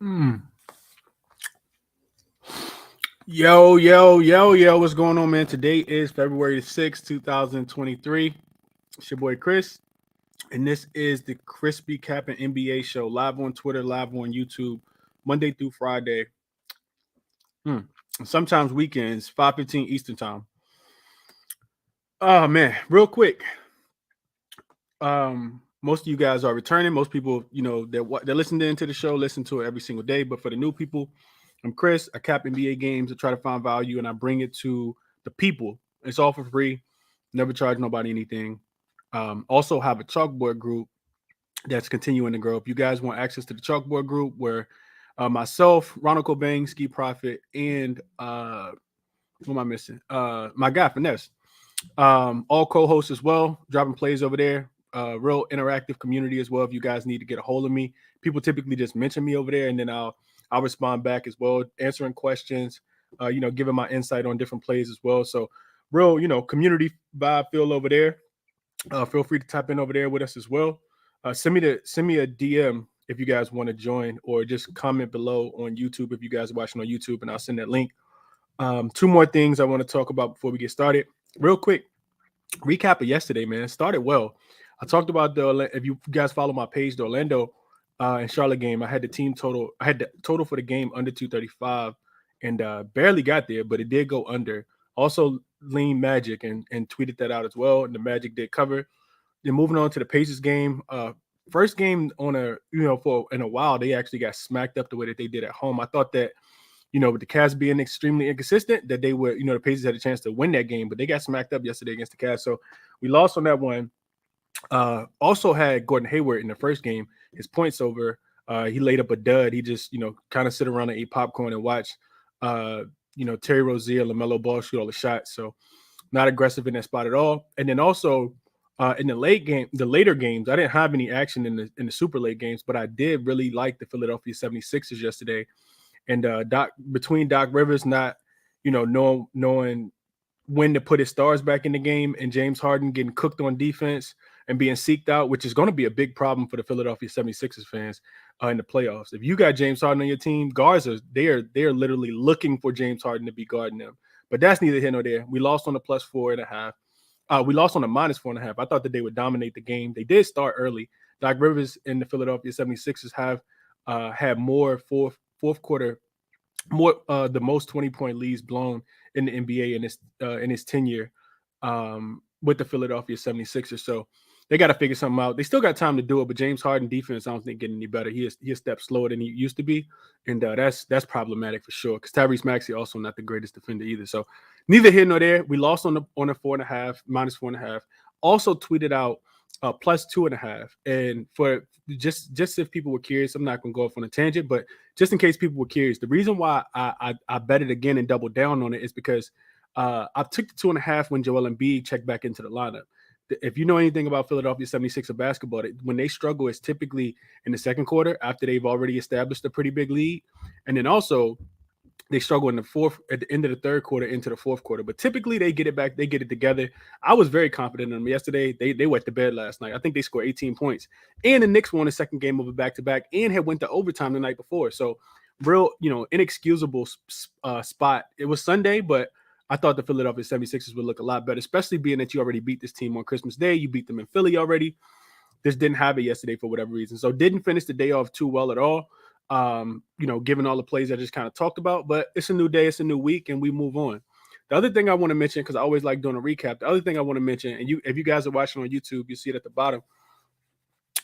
Mm. Yo, what's going on, man? Today is February the 6th, 2023. It's your boy Chris, and this is the ChrisBeCappinn NBA show, live on Twitter, live on YouTube, Monday through Friday. Mm. Sometimes weekends, 5:15 Eastern time. Oh man, real quick. Most of you guys are returning. Most people, they're listening to the show, listen to it every single day. But for the new people, I'm Chris. I cap NBA games. I try to find value, and I bring it to the people. It's all for free. Never charge nobody anything. Also have a chalkboard group that's continuing to grow. If you guys want access to the chalkboard group, where myself, Ronald Cobain, Ski Profit, and who am I missing? My guy Finesse, all co-hosts as well, dropping plays over there. Real interactive community as well. If you guys need to get a hold of me, people typically just mention me over there, and then I'll respond back as well, answering questions. Giving my insight on different plays as well. So, real, community vibe feel over there. Feel free to tap in over there with us as well. Send me a DM if you guys want to join, or just comment below on YouTube if you guys are watching on YouTube, and I'll send that link. Two more things I want to talk about before we get started. Real quick, recap of yesterday, man. It started well. I talked about if you guys follow my page, the Orlando and Charlotte game. I had the total for the game under 235, and barely got there, but it did go under. Also, lean Magic and tweeted that out as well. And the Magic did cover. Then moving on to the Pacers game. First game on for in a while, they actually got smacked up the way that they did at home. I thought that with the Cavs being extremely inconsistent, that they were, the Pacers had a chance to win that game, but they got smacked up yesterday against the Cavs. So we lost on that one. Also had Gordon Hayward in the first game, his points over. He laid up a dud. He just, kind of sit around and eat popcorn and watch, Terry Rozier, LaMelo Ball shoot all the shots. So not aggressive in that spot at all. And then also in the later games, I didn't have any action in the super late games, but I did really like the Philadelphia 76ers yesterday. And Doc Rivers not, knowing when to put his stars back in the game, and James Harden getting cooked on defense and being seeked out, which is going to be a big problem for the Philadelphia 76ers fans in the playoffs. If you got James Harden on your team, guards they're literally looking for James Harden to be guarding them. But that's neither here nor there. We lost on the +4.5. We lost on the -4.5. I thought that they would dominate the game. They did start early. Doc Rivers and the Philadelphia 76ers have had more fourth quarter, more the most 20-point leads blown in the NBA in his tenure with the Philadelphia 76ers. So they got to figure something out. They still got time to do it, but James Harden defense, I don't think getting any better. He is a step slower than he used to be, and that's problematic for sure. Because Tyrese Maxey also not the greatest defender either. So neither here nor there. We lost on the 4.5, -4.5. Also tweeted out +2.5. And for just if people were curious, I'm not going to go off on a tangent, but just in case people were curious, the reason why I bet it again and doubled down on it is because I took the 2.5 when Joel Embiid checked back into the lineup. If you know anything about Philadelphia 76er basketball, when they struggle, it's typically in the second quarter after they've already established a pretty big lead. And then also they struggle in the fourth, at the end of the third quarter into the fourth quarter. But typically they get it back, they get it together. I was very confident in them yesterday. They went to bed last night. I think they scored 18 points. And the Knicks won a second game of a back-to-back and had went to overtime the night before. So real, inexcusable spot. It was Sunday, but I thought the Philadelphia 76ers would look a lot better, especially being that you already beat this team on Christmas Day. You beat them in Philly already. This didn't have it yesterday for whatever reason. So didn't finish the day off too well at all. Given all the plays I just kind of talked about, but it's a new day, it's a new week, and we move on. The other thing I want to mention, because I always like doing a recap, the other thing I want to mention, and if you guys are watching on YouTube, you see it at the bottom.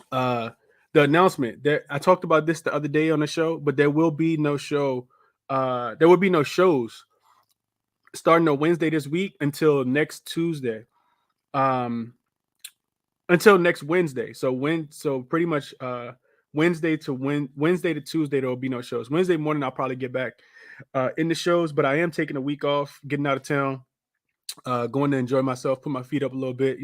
The announcement that I talked about this the other day on the show, but there will be no show. There will be no shows starting on Wednesday this week until next Tuesday. Until next Wednesday. So pretty much Wednesday to Tuesday there will be no shows. Wednesday morning I'll probably get back in the shows, but I am taking a week off, getting out of town, going to enjoy myself, put my feet up a little bit,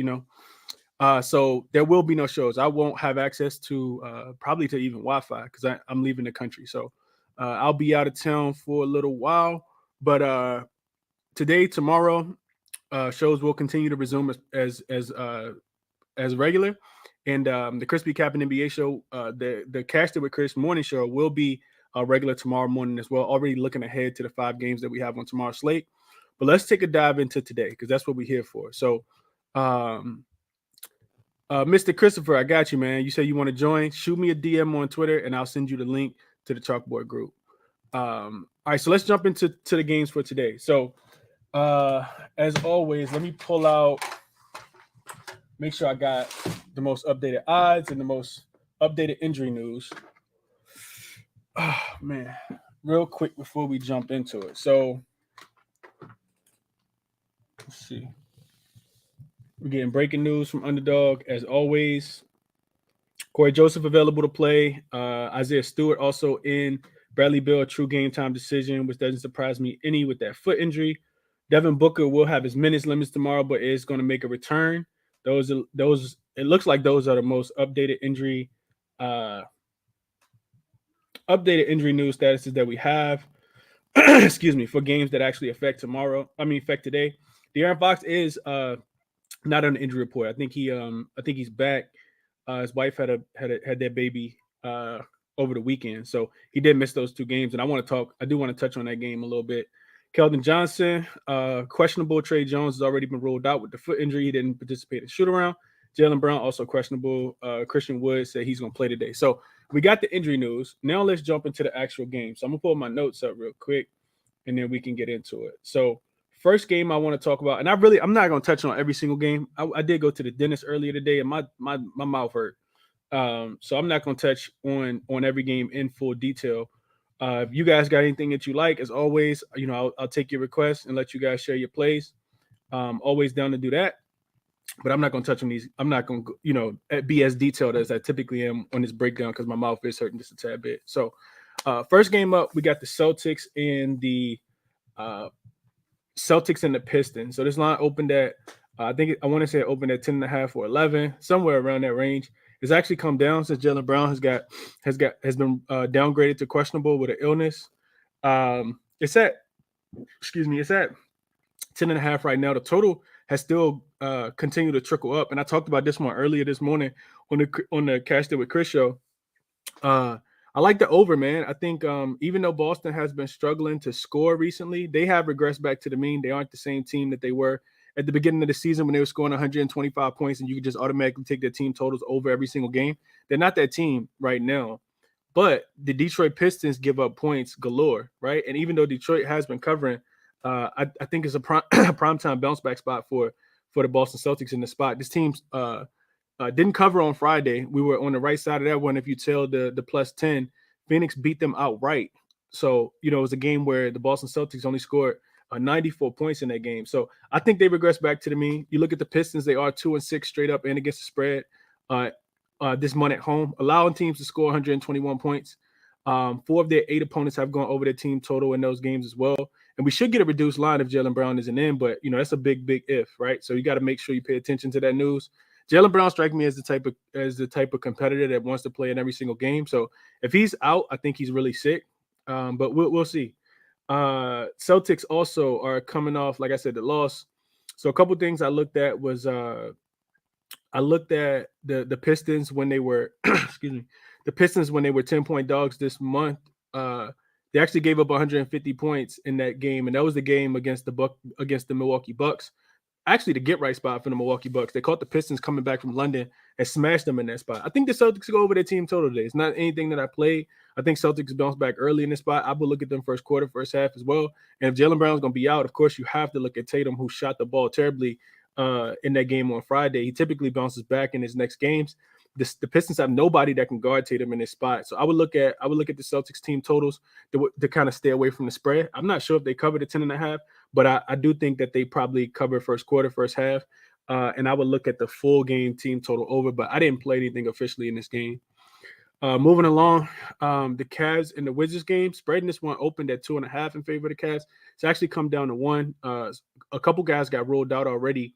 so there will be no shows. I won't have access to probably to even Wi-Fi because I'm leaving the country. So I'll be out of town for a little while, but today, tomorrow, shows will continue to resume as regular. And the ChrisBeCappinn NBA show, the Cashed It with Chris morning show will be regular tomorrow morning as well. Already looking ahead to the 5 games that we have on tomorrow's slate. But let's take a dive into today because that's what we're here for. So, Mr. Christopher, I got you, man. You say you want to join. Shoot me a DM on Twitter, and I'll send you the link to the chalkboard group. All right, so let's jump into the games for today. So, as always, let me pull out, make sure I got the most updated odds and the most updated injury news. Oh, man, real quick before we jump into it. So, let's see. We're getting breaking news from Underdog, as always. Corey Joseph available to play. Isaiah Stewart also in. Bradley Beal, a true game time decision, which doesn't surprise me any with that foot injury. Devin Booker will have his minutes limits tomorrow, but is going to make a return. Those it looks like those are the most updated injury news statuses that we have. Excuse me, for games that actually affect today. De'Aaron Fox is not on the injury report. I think he's back. His wife had their baby over the weekend, so he did miss those 2 games. And I do want to touch on that game a little bit. Keldon Johnson, questionable. Trey Jones has already been ruled out with the foot injury. He didn't participate in shoot around. Jaylen Brown also questionable. Christian Wood said he's going to play today. So we got the injury news. Now let's jump into the actual game. So I'm going to pull my notes up real quick, and then we can get into it. So first game I want to talk about, and I'm not going to touch on every single game. I did go to the dentist earlier today, and my mouth hurt. So I'm not going to touch on every game in full detail. If you guys got anything that you like, as always, I'll take your requests and let you guys share your plays. Always down to do that. But I'm not going to touch on these. I'm not going to, be as detailed as I typically am on this breakdown because my mouth is hurting just a tad bit. So first game up, we got the Celtics and the Pistons. So this line opened at, I want to say it opened at 10.5 or 11, somewhere around that range. It's actually come down since Jaylen Brown has been downgraded to questionable with an illness. It's at 10.5 right now. The total has still continued to trickle up, and I talked about this one earlier this morning on the Cash It with Chris show. I like the over, man. I think even though Boston has been struggling to score recently, they have regressed back to the mean. They aren't the same team that they were at the beginning of the season when they were scoring 125 points and you could just automatically take their team totals over every single game. They're not that team right now. But the Detroit Pistons give up points galore, right? And even though Detroit has been covering, I think it's a primetime bounce back spot for the Boston Celtics in the spot. This team didn't cover on Friday. We were on the right side of that one. If you tell the +10, Phoenix beat them outright. So, it was a game where the Boston Celtics only scored 94 points in that game. So I think they regress back to the mean. You look at the Pistons, they are 2-6 straight up and against the spread this month at home, allowing teams to score 121 points. 4 of their 8 opponents have gone over their team total in those games as well. And we should get a reduced line if Jaylen Brown isn't in, but that's a big if, right? So you got to make sure you pay attention to that news. Jaylen Brown strikes me as the type of competitor that wants to play in every single game. So if he's out, I think he's really sick. But we'll see. Celtics also are coming off, like I said, the loss. So a couple things I looked at was the Pistons when they were the Pistons when they were 10-point dogs this month. They actually gave up 150 points in that game, and that was the game against the Milwaukee Bucks. Actually, the get right spot for the Milwaukee Bucks. They caught the Pistons coming back from London and smashed them in that spot. I think the Celtics go over their team total today. It's not anything that I played. I think Celtics bounce back early in this spot. I will look at them first quarter, first half as well. And if Jaylen Brown's going to be out, of course, you have to look at Tatum, who shot the ball terribly in that game on Friday. He typically bounces back in his next games. The Pistons have nobody that can guard Tatum in this spot. So I would look at the Celtics team totals to kind of stay away from the spread. I'm not sure if they cover the 10.5, but I do think that they probably cover first quarter, first half. And I would look at the full game team total over, but I didn't play anything officially in this game. Moving along, the Cavs and the Wizards game, spreading this one opened at 2.5 in favor of the Cavs. It's actually come down to 1. A couple guys got ruled out already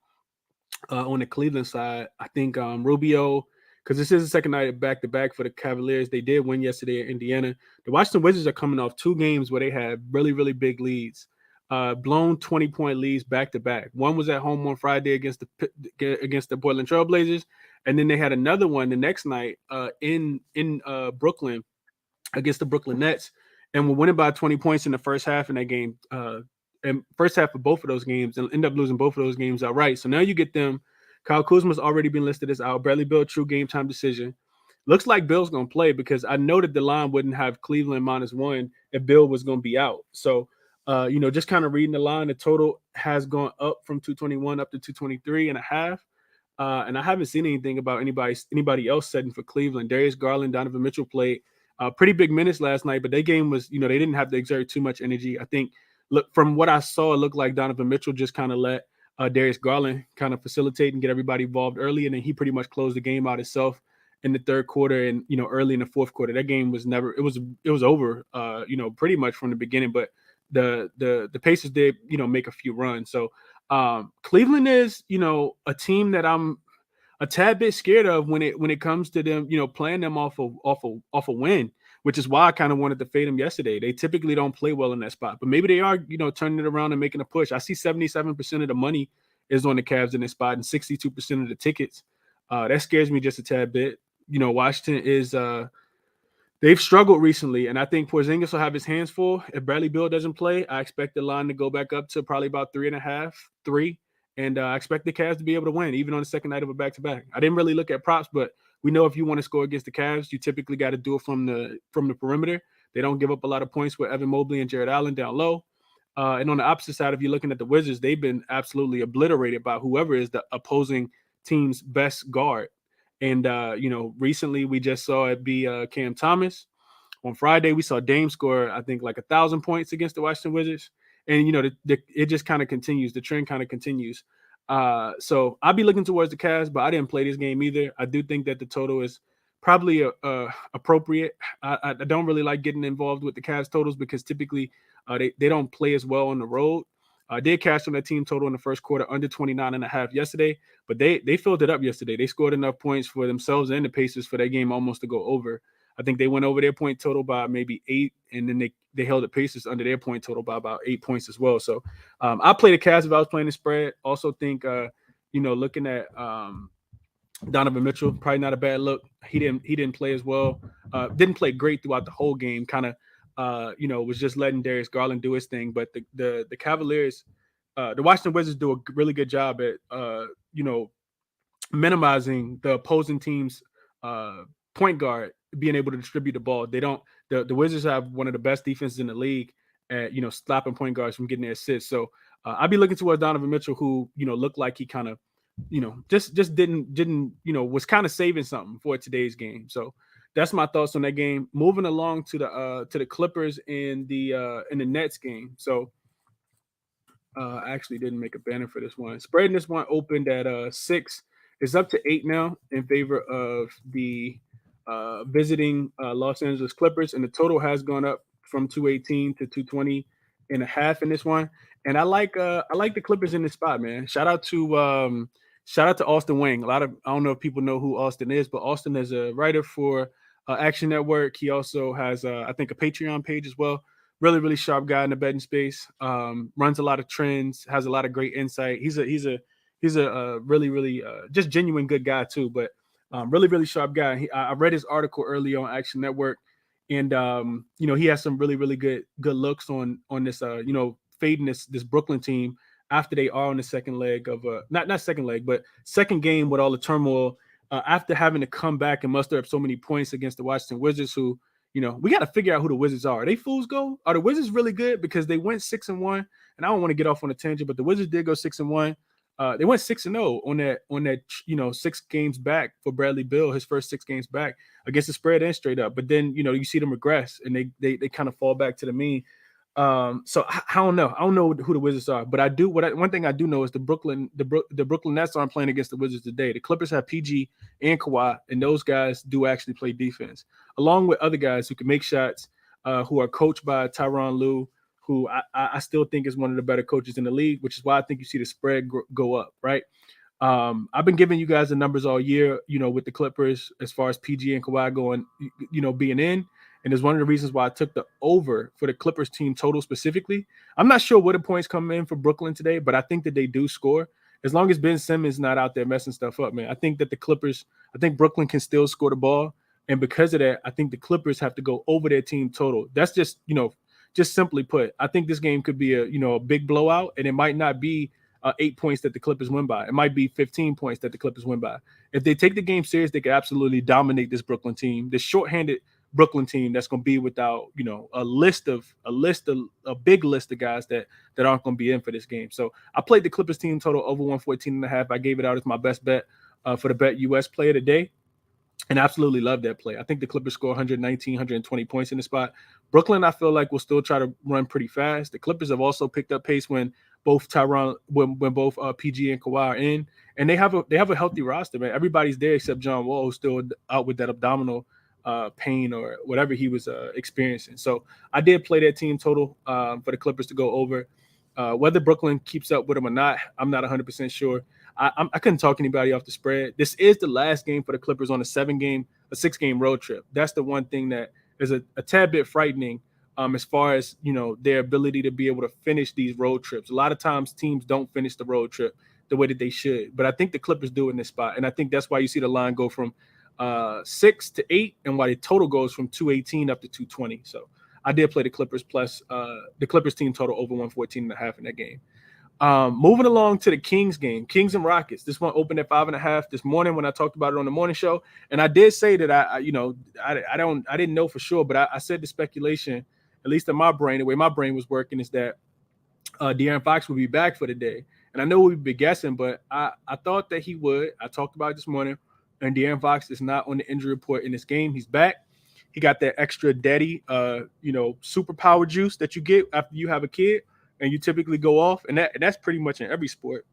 on the Cleveland side. I think Rubio, because this is the second night back-to-back for the Cavaliers. They did win yesterday at Indiana. The Washington Wizards are coming off 2 games where they had really, really big leads. Blown 20-point leads back-to-back. One was at home on Friday against the Portland Trail Blazers, and then they had another one the next night in Brooklyn against the Brooklyn Nets. and we're winning by 20 points in the first half in that game. And first half of both of those games, and end up losing both of those games outright. So now you get them. Kyle Kuzma's already been listed as out. Bradley Beal, true game time decision. Looks like Bill's going to play because I know that the line wouldn't have Cleveland -1 if Bill was going to be out. So, just kind of reading the line, the total has gone up from 221 up to 223.5. And I haven't seen anything about anybody else setting for Cleveland. Darius Garland, Donovan Mitchell played pretty big minutes last night, but their game was, they didn't have to exert too much energy. I think, look, from what I saw, it looked like Donovan Mitchell just kind of let Darius Garland kind of facilitate and get everybody involved early, and then he pretty much closed the game out himself in the third quarter and early in the fourth quarter. That game was over pretty much from the beginning, but the Pacers did make a few runs. So Cleveland is a team that I'm a tad bit scared of when it comes to them playing them off a win, which is why I kind of wanted to fade them yesterday. They typically don't play well in that spot, but maybe they are turning it around and making a push. I see 77% of the money is on the Cavs in this spot and 62% of the tickets. That scares me just a tad bit. Washington is they've struggled recently, and I think Porzingis will have his hands full. If Bradley Beal doesn't play, I expect the line to go back up to probably about 3.5, 3, and I expect the Cavs to be able to win, even on the second night of a back-to-back. I didn't really look at props, but we know if you want to score against the Cavs, you typically got to do it from the perimeter. They don't give up a lot of points with Evan Mobley and Jared Allen down low. And on the opposite side, if you're looking at the Wizards, they've been absolutely obliterated by whoever is the opposing team's best guard. And, recently we just saw it be Cam Thomas. On Friday, we saw Dame score, I think, like 1,000 points against the Washington Wizards. And, it just kind of continues. The trend kind of continues. So I'll be looking towards the Cavs, but I didn't play this game either. I do think that the total is probably appropriate. I don't really like getting involved with the Cavs totals because typically they don't play as well on the road. I did cash on that team total in the first quarter under 29.5 yesterday, but they filled it up yesterday. They scored enough points for themselves and the Pacers for their game almost to go over. I think they went over their point total by maybe 8, and then they held the Pacers under their point total by about 8 points as well. So I play the Cavs if I was playing the spread. Also think, looking at Donovan Mitchell, probably not a bad look. He didn't play as well. Didn't play great throughout the whole game. Kind of, was just letting Darius Garland do his thing. But the Cavaliers, the Washington Wizards do a really good job at, minimizing the opposing team's point guard being able to distribute the ball. They don't. The Wizards have one of the best defenses in the league at stopping point guards from getting their assists. So I'll be looking towards Donovan Mitchell, who looked like he kind of just didn't was kind of saving something for today's game. So that's my thoughts on that game. Moving along to the Clippers in the Nets game. So I actually didn't make a banner for this one. Spreading this one opened at 6. It's up to 8 now in favor of the visiting Los Angeles Clippers, and the total has gone up from 218 to 220.5 in this one. And I like the Clippers in this spot, man. Shout out to Austin Wang. I don't know if people know who Austin is, but Austin is a writer for Action Network. He also has I think a Patreon page as well. Really, really sharp guy in the betting space. Runs a lot of trends, has a lot of great insight. He's a really, really just genuine good guy too, but really, really sharp guy. I read his article early on Action Network, and he has some really, really good looks on this fading this Brooklyn team after they are on the second leg of not second leg, but second game with all the turmoil after having to come back and muster up so many points against the Washington Wizards, who we got to figure out who the Wizards are. Are they fools go? Are the Wizards really good? Because they went 6-1, and I don't want to get off on a tangent, but the Wizards did go 6-1. They went 6-0 on that 6 games back for Bradley Beal, his first 6 games back against the spread and straight up. But then you see them regress and they kind of fall back to the mean. So I don't know. I don't know who the Wizards are, but one thing I do know is the Brooklyn Nets aren't playing against the Wizards today. The Clippers have PG and Kawhi, and those guys do actually play defense, along with other guys who can make shots, who are coached by Tyronn Lue, who I still think is one of the better coaches in the league, which is why I think you see the spread go up, right? I've been giving you guys the numbers all year, with the Clippers as far as PG and Kawhi going, being in. And it's one of the reasons why I took the over for the Clippers team total specifically. I'm not sure what the points come in for Brooklyn today, but I think that they do score. As long as Ben Simmons not out there messing stuff up, man. I think that I think Brooklyn can still score the ball. And because of that, I think the Clippers have to go over their team total. That's just, just simply put, I think this game could be a big blowout, and it might not be 8 points that the Clippers win by. It might be 15 points that the Clippers win by. If they take the game serious, they could absolutely dominate this Brooklyn team, this shorthanded Brooklyn team that's going to be without, a big list of guys that aren't going to be in for this game. So I played the Clippers team total over 114.5. I gave it out as my best bet for the Bet US player today. And absolutely love that play. I think the Clippers score 119, 120 points in the spot. Brooklyn, I feel like, will still try to run pretty fast. The Clippers have also picked up pace when both PG and Kawhi are in, and they have a healthy roster, man. Everybody's there except John Wall, who's still out with that abdominal pain or whatever he was experiencing. So I did play that team total for the Clippers to go over. Whether Brooklyn keeps up with them or not, I'm not 100% sure. I couldn't talk anybody off the spread. This is the last game for the Clippers on a 6-game road trip. That's the one thing that is a tad bit frightening as far as, their ability to be able to finish these road trips. A lot of times teams don't finish the road trip the way that they should, but I think the Clippers do in this spot. And I think that's why you see the line go from 6 to 8 and why the total goes from 218 up to 220. So I did play the Clippers plus the Clippers team total over 114.5 in that game. Moving along to the Kings game, Kings and Rockets. This one opened at 5.5 this morning when I talked about it on the morning show, and I did say that I didn't know for sure, but I said the speculation, at least in my brain, the way my brain was working, is that De'Aaron Fox would be back for the day, and I know we've been guessing, but I thought that he would. I talked about it this morning, and De'Aaron Fox is not on the injury report in this game. He's back. He got that extra daddy, superpower juice that you get after you have a kid. And you typically go off, and that's pretty much in every sport.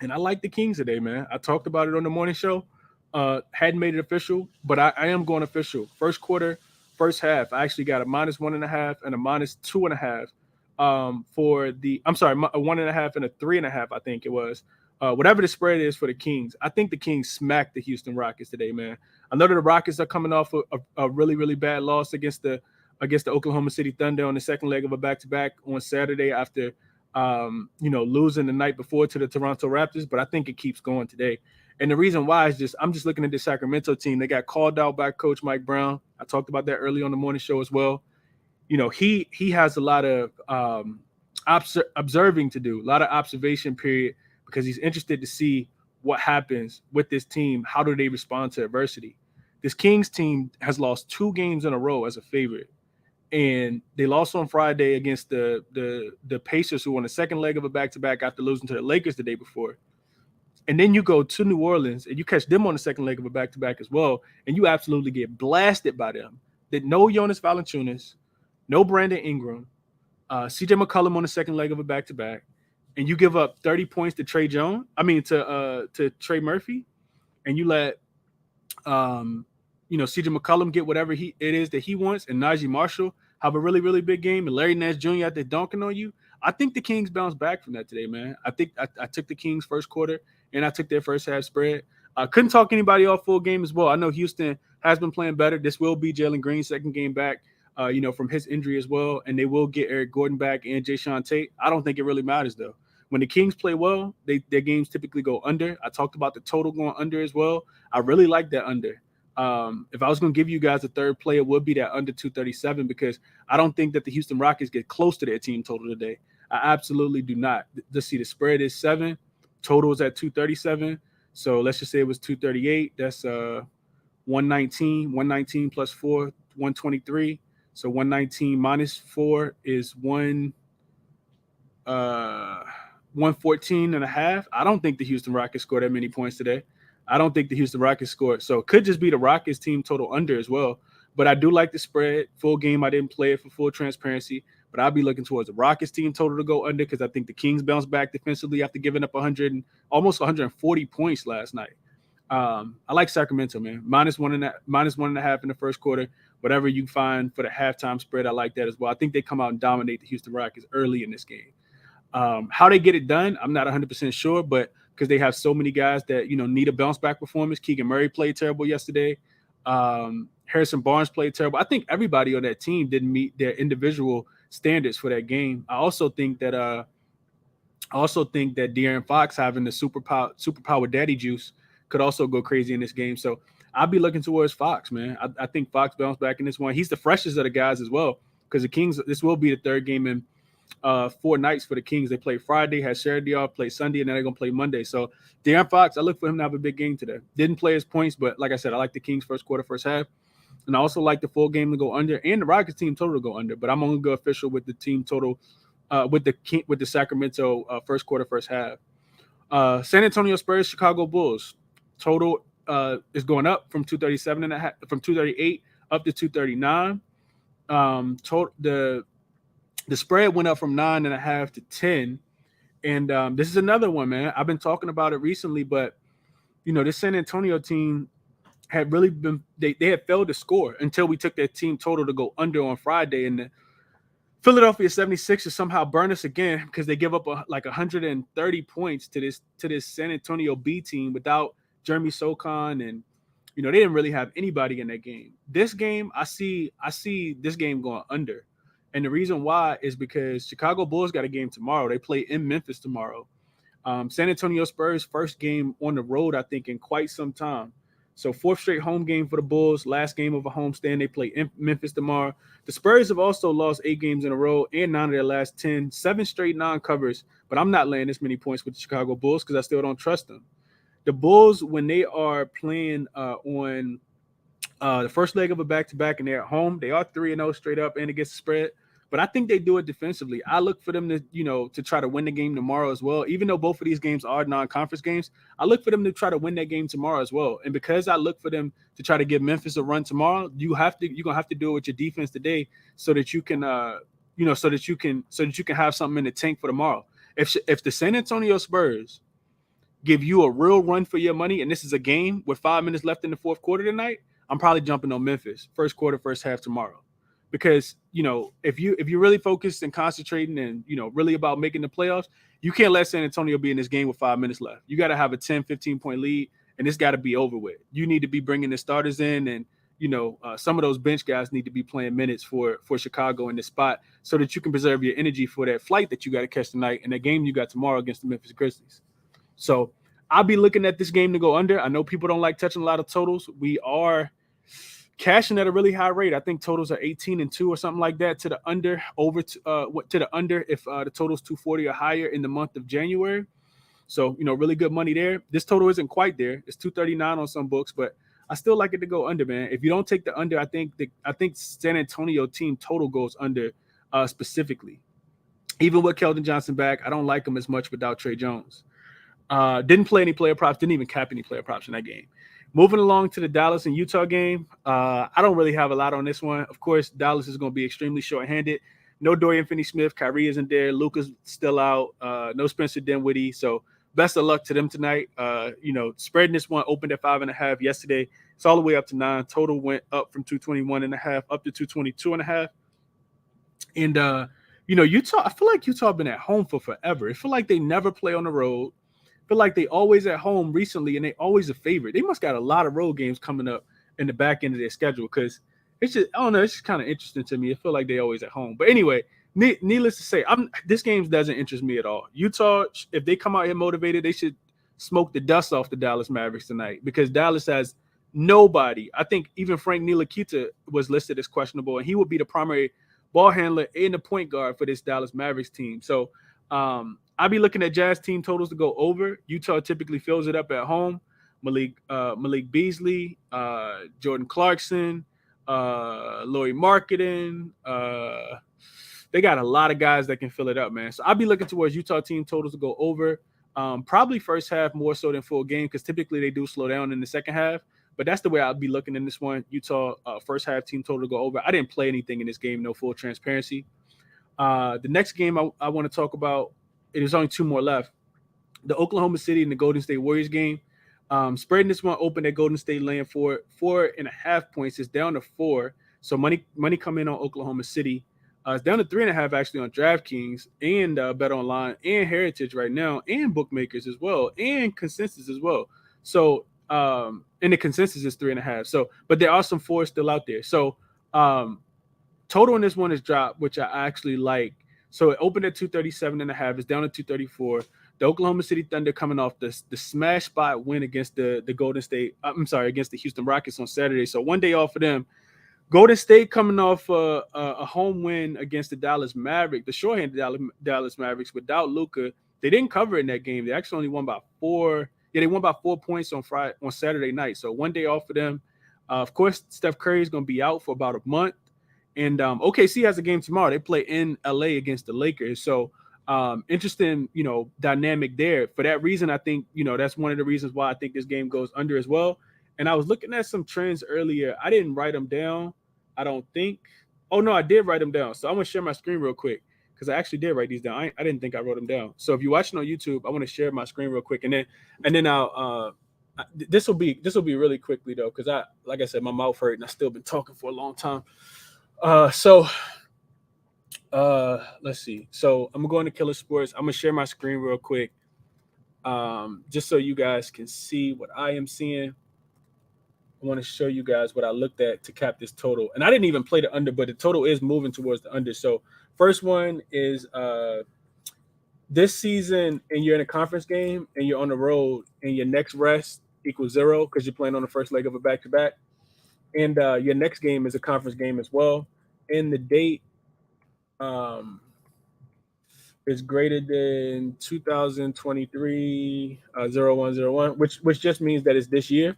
And I like the Kings today, man. I talked about it on the morning show. Hadn't made it official, but I am going official. First quarter, first half, I actually got a -1.5 and a -2.5 for the. I'm sorry, a 1.5 and a 3.5. I think it was. Whatever the spread is for the Kings, I think the Kings smacked the Houston Rockets today, man. I know that the Rockets are coming off a really, really bad loss against the Oklahoma City Thunder on the second leg of a back-to-back on Saturday after, losing the night before to the Toronto Raptors. But I think it keeps going today. And the reason why is I'm just looking at the Sacramento team. They got called out by Coach Mike Brown. I talked about that early on the morning show as well. He has a lot of observing to do, a lot of observation period, because he's interested to see what happens with this team. How do they respond to adversity? This Kings team has lost 2 games in a row as a favorite. And they lost on Friday against the Pacers, who won the second leg of a back-to-back after losing to the Lakers the day before. And then you go to New Orleans and you catch them on the second leg of a back-to-back as well, and you absolutely get blasted by them. No Jonas Valanciunas, no Brandon Ingram, CJ McCollum on the second leg of a back-to-back, and you give up 30 points to Trey Murphy, and you let CJ McCollum get whatever it is that he wants, and Najee Marshall have a really, really big game, and Larry Nance Jr. out there dunking on you. I think the Kings bounce back from that today, man. I think I took the Kings first quarter, and I took their first half spread. I couldn't talk anybody off full game as well. I know Houston has been playing better. This will be Jalen Green's second game back, from his injury as well, and they will get Eric Gordon back and Jayshawn Tate. I don't think it really matters, though. When the Kings play well, their games typically go under. I talked about the total going under as well. I really like that under. If I was going to give you guys a third play, it would be that under 237, because I don't think that the Houston Rockets get close to their team total today. I absolutely do not. Let's see, the spread is 7. Total is at 237. So let's just say it was 238. That's 119. 119 plus 4, 123. So 119 minus 4 is 114.5. I don't think the Houston Rockets scored that many points today. I don't think the Houston Rockets scored. So it could just be the Rockets team total under as well. But I do like the spread. Full game, I didn't play it for full transparency. But I'll be looking towards the Rockets team total to go under, because I think the Kings bounce back defensively after giving up almost 140 points last night. I like Sacramento, man. -1.5 in the first quarter. Whatever you find for the halftime spread, I like that as well. I think they come out and dominate the Houston Rockets early in this game. How they get it done, I'm not 100% sure, but because they have so many guys that need a bounce back performance. Keegan Murray played terrible yesterday. Harrison Barnes played terrible. I think everybody on that team didn't meet their individual standards for that game. I also think that De'Aaron Fox having the superpower daddy juice could also go crazy in this game. So I'll be looking towards Fox, man. I think Fox bounced back in this one. He's the freshest of the guys as well, because the Kings, this will be the third game in 4 nights for the Kings. They play Friday, had Saturday off, play Sunday, and then they're going to play Monday. So De'Aaron Fox, I look for him to have a big game today. Didn't play his points, but like I said, I like the Kings first quarter, first half. And I also like the full game to go under and the Rockets team total to go under. But I'm only going to go official with the team total with the Sacramento first quarter, first half. San Antonio Spurs, Chicago Bulls. Total is going up from 238 up to 239. The spread went up from 9.5 to 10. And this is another one, man. I've been talking about it recently, but this San Antonio team had really been they had failed to score until we took their team total to go under on Friday. And the Philadelphia 76ers somehow burn us again because they give up like 130 points to this San Antonio B team without Jeremy Socon, and they didn't really have anybody in that game. This game, I see this game going under. And the reason why is because Chicago Bulls got a game tomorrow. They play in Memphis tomorrow. San Antonio Spurs first game on the road, I think, in quite some time. So 4th straight home game for the Bulls, last game of a homestand. They play in Memphis tomorrow. The Spurs have also lost 8 games in a row and 9 of their last 10, 7 straight non-covers. But I'm not laying this many points with the Chicago Bulls because I still don't trust them. The Bulls, when they are playing on the first leg of a back-to-back and they're at home, they are 3-0 straight up and against the spread. But I think they do it defensively. I look for them to try to win the game tomorrow as well. Even though both of these games are non-conference games, I look for them to try to win that game tomorrow as well. And because I look for them to try to give Memphis a run tomorrow, you're gonna have to do it with your defense today so that you can so that you can have something in the tank for tomorrow. If the San Antonio Spurs give you a real run for your money, and this is a game with 5 minutes left in the fourth quarter tonight, I'm probably jumping on Memphis first quarter, first half tomorrow. Because, if you're really focused and concentrating and, really about making the playoffs, you can't let San Antonio be in this game with 5 minutes left. You got to have a 10, 15-point lead, and it's got to be over with. You need to be bringing the starters in, and, some of those bench guys need to be playing minutes for Chicago in this spot so that you can preserve your energy for that flight that you got to catch tonight and that game you got tomorrow against the Memphis Grizzlies. So I'll be looking at this game to go under. I know people don't like touching a lot of totals. We are cashing at a really high rate. I think totals are 18-2 or something like that to the under if the total's 240 or higher in the month of January. So, really good money there. This total isn't quite there. It's 239 on some books, but I still like it to go under, man. If you don't take the under, I think San Antonio team total goes under specifically. Even with Keldon Johnson back, I don't like him as much without Trey Jones. Didn't play any player props, didn't even cap any player props in that game. Moving along to the Dallas and Utah game, I don't really have a lot on this one. Of course, Dallas is going to be extremely short-handed. No Dorian Finney-Smith. Kyrie isn't there. Luka's still out. No Spencer Dinwiddie. So best of luck to them tonight. Spreading this one opened at 5.5 yesterday. It's all the way up to 9. Total went up from 221.5 up to 222.5. And, Utah, I feel like Utah been at home for forever. I feel like they never play on the road. Feel like they always at home recently, and they always a favorite. They must got a lot of road games coming up in the back end of their schedule because it's just, I don't know, it's just kind of interesting to me. I feel like they always at home. But anyway, needless to say, this game doesn't interest me at all. Utah, if they come out here motivated, they should smoke the dust off the Dallas Mavericks tonight because Dallas has nobody. I think even Frank Ntilikina was listed as questionable, and he would be the primary ball handler and the point guard for this Dallas Mavericks team. So, I'll be looking at Jazz team totals to go over. Utah typically fills it up at home. Malik Beasley, Jordan Clarkson, Lauri Markkanen. They got a lot of guys that can fill it up, man. So I'll be looking towards Utah team totals to go over. Probably first half more so than full game because typically they do slow down in the second half. But that's the way I'll be looking in this one. Utah first half team total to go over. I didn't play anything in this game, no full transparency. The next game I want to talk about, there's only 2 more left. The Oklahoma City and the Golden State Warriors game. Spreading this one open at Golden State laying 4.5 points. It's down to 4. So money come in on Oklahoma City. It's down to 3.5 actually on DraftKings and Bet Online and Heritage right now and bookmakers as well and consensus as well. So and the consensus is 3.5. So, but there are some 4s still out there. So total on this one is dropped, which I actually like. So it opened at 237.5. It's down to 234. The Oklahoma City Thunder coming off the smash spot win against the Golden State. Against the Houston Rockets on Saturday. So one day off for them. Golden State coming off a home win against the Dallas Mavericks, the shorthanded Dallas Mavericks without Luka. They didn't cover in that game. They actually only won by 4. Yeah, they won by 4 points on Saturday night. So one day off for them. Of course, Steph Curry is going to be out for about a month. And OKC has a game tomorrow. They play in LA against the Lakers. So interesting, dynamic there. For that reason, I think, that's one of the reasons why I think this game goes under as well. And I was looking at some trends earlier. I didn't write them down, I don't think. Oh, no, I did write them down. So I'm going to share my screen real quick because I actually did write these down. I didn't think I wrote them down. So if you're watching on YouTube, I want to share my screen real quick. And then I'll this will be really quickly, though, because like I said, my mouth hurt and I've still been talking for a long time. Let's see. So I'm going to Killer Sports. I'm going to share my screen real quick just so you guys can see what I am seeing. I want to show you guys what I looked at to cap this total. And I didn't even play the under, but the total is moving towards the under. So first one is this season and you're in a conference game and you're on the road and your next rest equals 0 because you're playing on the first leg of a back-to-back. And your next game is a conference game as well. And the date is greater than 2023 0101, which just means that it's this year.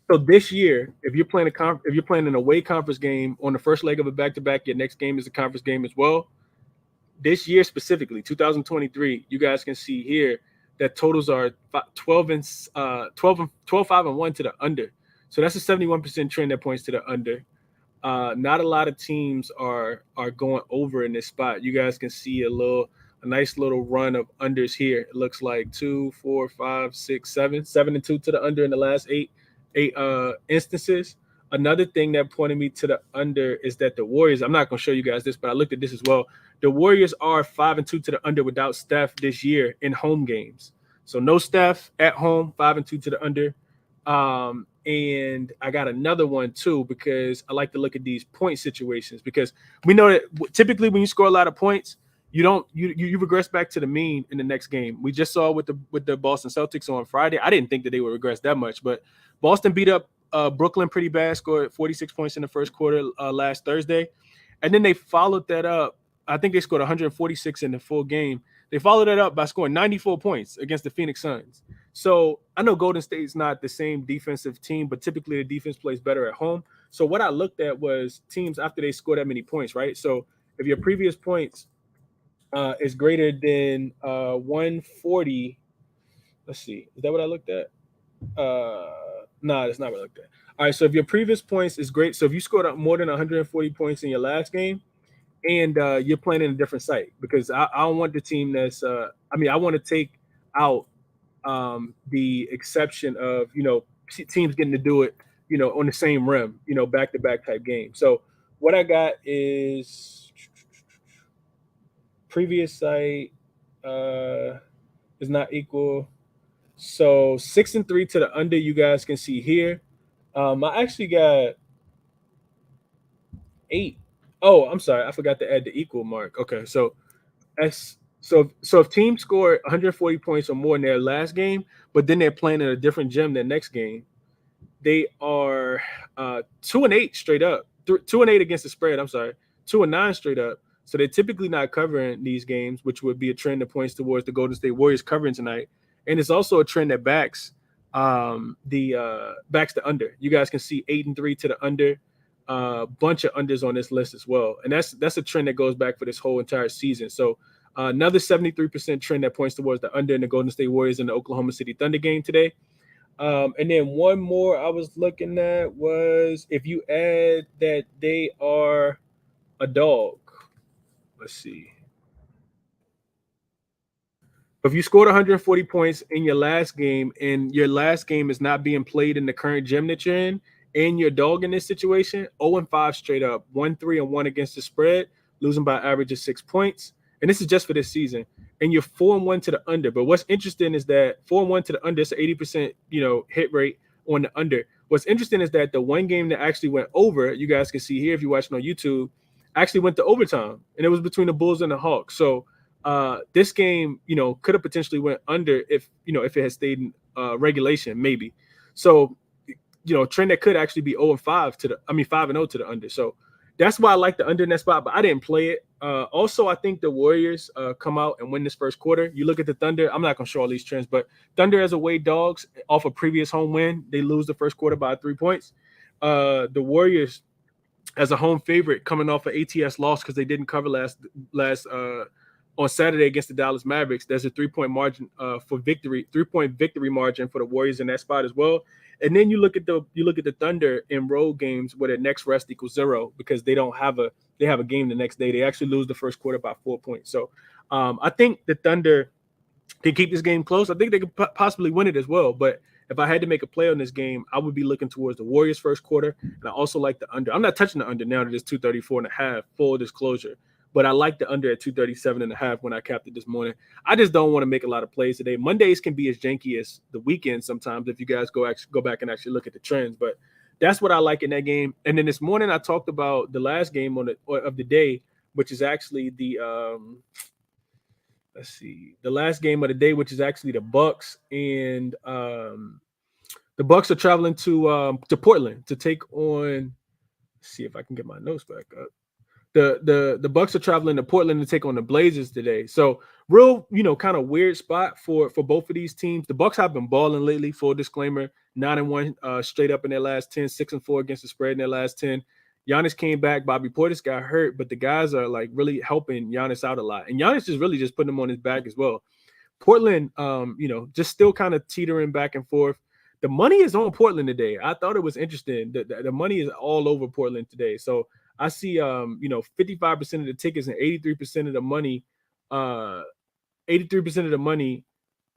So this year, if you're playing an away conference game on the first leg of a back-to-back, your next game is a conference game as well. This year specifically, 2023, you guys can see here that totals are 12, 5, and 1 to the under. So that's a 71% trend that points to the under. Not a lot of teams are going over in this spot. You guys can see a nice little run of unders here. It looks like 2, 4, 5, 6, 7 and 2 to the under in the last eight instances. Another thing that pointed me to the under is that the Warriors, I'm not going to show you guys this, but I looked at this as well. The Warriors are 5 and 2 to the under without Steph this year in home games. So no Steph at home, 5 and 2 to the under. And I got another one too, because I like to look at these point situations, because we know that typically when you score a lot of points, you regress back to the mean in the next game. We just saw with the Boston Celtics on Friday. I didn't think that they would regress that much, but Boston beat up Brooklyn pretty bad, scored 46 points in the first quarter last Thursday. And then they followed that up. I think they scored 146 in the full game. They followed that up by scoring 94 points against the Phoenix Suns. So I know Golden State's not the same defensive team, but typically the defense plays better at home. So what I looked at was teams after they score that many points, right? So if your previous points is greater than 140, let's see, is that what I looked at? No, that's not what I looked at. All right, so if your previous points is great, so if you scored up more than 140 points in your last game, and you're playing in a different site, because I don't want the team that's I want to take out the exception of teams getting to do it on the same rim, back-to-back type game. So what I got is previous site is not equal. So 6 and 3 to the under, you guys can see here. I actually got 8. Oh, I'm sorry, I forgot to add the equal mark. Okay, so if teams score 140 points or more in their last game, but then they're playing in a different gym their next game, they are 2 and 8 straight up. 2 and 8 against the spread. I'm sorry, 2 and 9 straight up. So they're typically not covering these games, which would be a trend that points towards the Golden State Warriors covering tonight. And it's also a trend that backs the under. You guys can see 8 and 3 to the under. Bunch of unders on this list as well, and that's a trend that goes back for this whole entire season. So another 73% trend that points towards the under in the Golden State Warriors and the Oklahoma City Thunder game today. And then one more I was looking at was if you add that they are a dog. Let's see. If you scored 140 points in your last game and your last game is not being played in the current gym that you're in, and your dog in this situation, 0 and 5 straight up, 1, 3 and 1 against the spread, losing by average of 6 points. And this is just for this season. And you're 4 and 1 to the under. But what's interesting is that 4 and 1 to the under, it's an 80% hit rate on the under. What's interesting is that the one game that actually went over, you guys can see here if you're watching on YouTube, actually went to overtime, and it was between the Bulls and the Hawks. So This game, could have potentially went under if it had stayed in regulation, maybe. So, trend that could actually be 0-5 5-0 to the under. So that's why I like the under in that spot, but I didn't play it. Also, I think the Warriors come out and win this first quarter. You look at the Thunder. I'm not going to show all these trends, but Thunder as away dogs off a previous home win, they lose the first quarter by 3 points. The Warriors as a home favorite coming off an ATS loss because they didn't cover last on Saturday against the Dallas Mavericks. There's a 3-point margin for victory, 3-point victory margin for the Warriors in that spot as well. And then you look at the Thunder in road games where their next rest equals 0 because they have a game the next day. They actually lose the first quarter by 4 points. So I think the Thunder can keep this game close. I think they could possibly win it as well. But if I had to make a play on this game, I would be looking towards the Warriors first quarter. And I also like the under. I'm not touching the under now that it's 234.5, full disclosure. But I like the under at 237.5 when I capped it this morning. I just don't want to make a lot of plays today. Mondays can be as janky as the weekend sometimes if you guys go back and actually look at the trends. But that's what I like in that game. And then this morning I talked about the last game of the day, which is actually the the last game of the day, which is actually the Bucks, and the Bucks are traveling to Portland to take on. Let's see if I can get my notes back up. The Bucks are traveling to Portland to take on the Blazers today. So real, kind of weird spot for both of these teams. The Bucks have been balling lately. Full disclaimer: 9-1 straight up in their last 10, 6-4 against the spread in their last 10. Giannis came back. Bobby Portis got hurt, but the guys are like really helping Giannis out a lot. And Giannis is really just putting him on his back as well. Portland, just still kind of teetering back and forth. The money is on Portland today. I thought it was interesting. The money is all over Portland today. So I see, 55% of the tickets and 83% of the money, 83% of the money,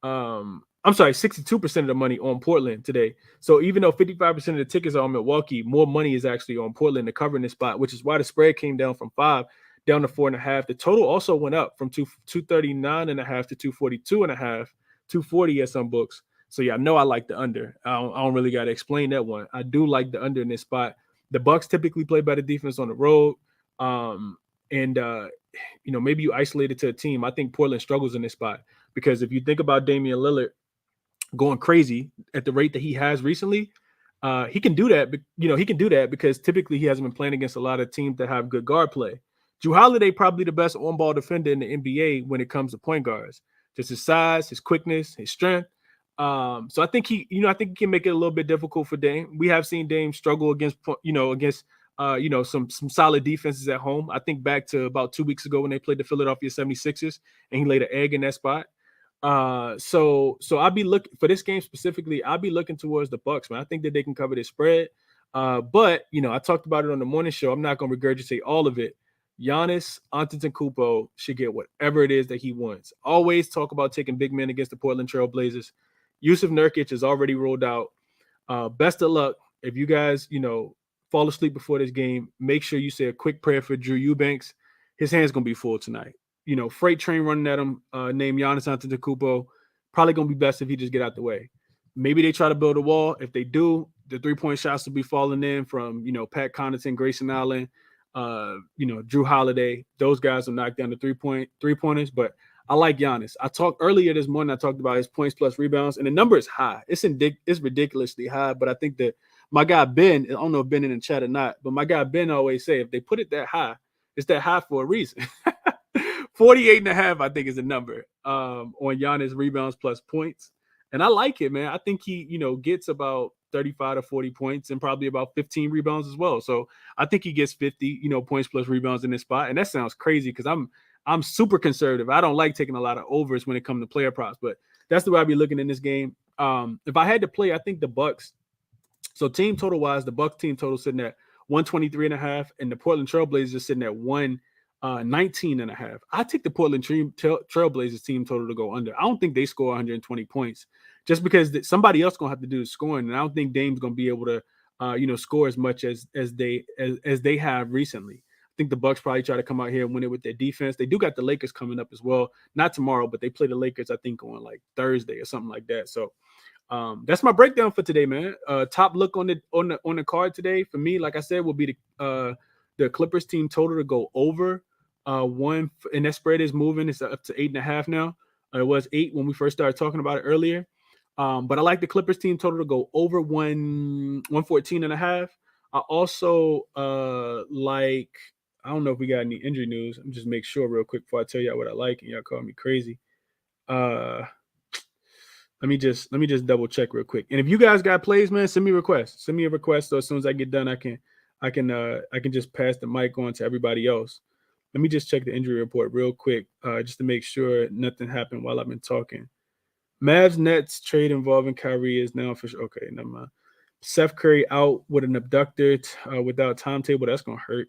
62% of the money on Portland today. So even though 55% of the tickets are on Milwaukee, more money is actually on Portland to cover in this spot, which is why the spread came down from 5 down to 4.5. The total also went up from 239.5 to 242.5, 240 at some books. So yeah, I know I like the under. I don't really got to explain that one. I do like the under in this spot. The Bucks typically play better defense on the road. Maybe you isolate it to a team. I think Portland struggles in this spot because if you think about Damian Lillard going crazy at the rate that he has recently, he can do that. He can do that because typically he hasn't been playing against a lot of teams that have good guard play. Jrue Holiday probably the best on-ball defender in the NBA when it comes to point guards. Just his size, his quickness, his strength. So I think he can make it a little bit difficult for Dame. We have seen Dame struggle against some solid defenses at home. I think back to about 2 weeks ago when they played the Philadelphia 76ers and he laid an egg in that spot. So I'll be looking for this game specifically. I'll be looking towards the Bucks, man. I think that they can cover this spread. But I talked about it on the morning show. I'm not going to regurgitate all of it. Giannis Antetokounmpo should get whatever it is that he wants. Always talk about taking big men against the Portland Trail Blazers. Yusuf Nurkic is already rolled out. Best of luck. If you guys, fall asleep before this game, make sure you say a quick prayer for Drew Eubanks. His hand's going to be full tonight. Freight train running at him named Giannis Antetokounmpo. Probably going to be best if he just get out the way. Maybe they try to build a wall. If they do, the three-point shots will be falling in from, Pat Connaughton, Grayson Allen, Jrue Holiday. Those guys will knock down the three-pointers, but I like Giannis. I talked earlier this morning. I talked about his points plus rebounds, and the number is high. It's ridiculously high. But I think that my guy Ben, I don't know if Ben in the chat or not, but my guy Ben always say if they put it that high, it's that high for a reason. 48.5, I think, is the number on Giannis rebounds plus points, and I like it, man. I think he, gets about 35 to 40 points and probably about 15 rebounds as well. So I think he gets 50, points plus rebounds in this spot, and that sounds crazy because I'm super conservative. I don't like taking a lot of overs when it comes to player props, but that's the way I'd be looking in this game. If I had to play, I think the Bucks. So team total wise, the Bucks team total sitting at 123.5, and the Portland Trailblazers is sitting at 119.5. I take the Portland Trailblazers team total to go under. I don't think they score 120 points just because somebody else gonna have to do the scoring, and I don't think Dame's gonna be able to, score as much as they have recently. I think the Bucks probably try to come out here and win it with their defense. They do got the Lakers coming up as well. Not tomorrow, but they play the Lakers, I think, on like Thursday or something like that. So that's my breakdown for today, man. Top look on the card today for me, like I said, will be the Clippers team total to go over And that spread is moving. It's up to 8.5 now. It was 8 when we first started talking about it earlier. But I like the Clippers team total to go over 114.5. I also like, I don't know if we got any injury news. I'm just make sure real quick before I tell y'all what I like and y'all call me crazy. Let me just double check real quick. And if you guys got plays, man, send me requests. Send me a request. So as soon as I get done, I can just pass the mic on to everybody else. Let me just check the injury report real quick, just to make sure nothing happened while I've been talking. Mavs Nets trade involving Kyrie is now official. Okay, never mind. Seth Curry out with an abductor without timetable. That's gonna hurt.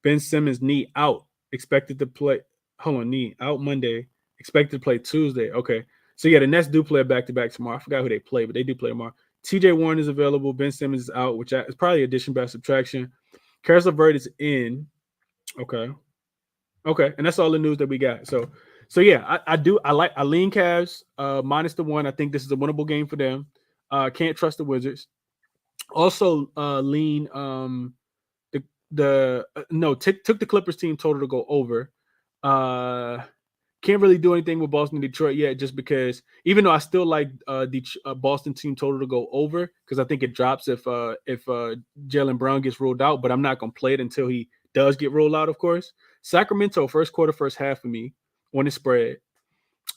Ben Simmons knee out. Expected to play. Hold on, knee out Monday. Expected to play Tuesday. Okay. So yeah, the Nets do play a back-to-back tomorrow. I forgot who they play, but they do play tomorrow. TJ Warren is available. Ben Simmons is out, which is probably addition by subtraction. Karis LeVert is in. Okay. And that's all the news that we got. So yeah, I lean Cavs minus the 1. I think this is a winnable game for them. Can't trust the Wizards. Also lean took the Clippers team total to go over. Can't really do anything with Boston and Detroit yet, just because even though I still like the Boston team total to go over, because I think it drops if Jaylen Brown gets ruled out, but I'm not gonna play it until he does get rolled out, of course. Sacramento, first quarter, first half for me on the spread.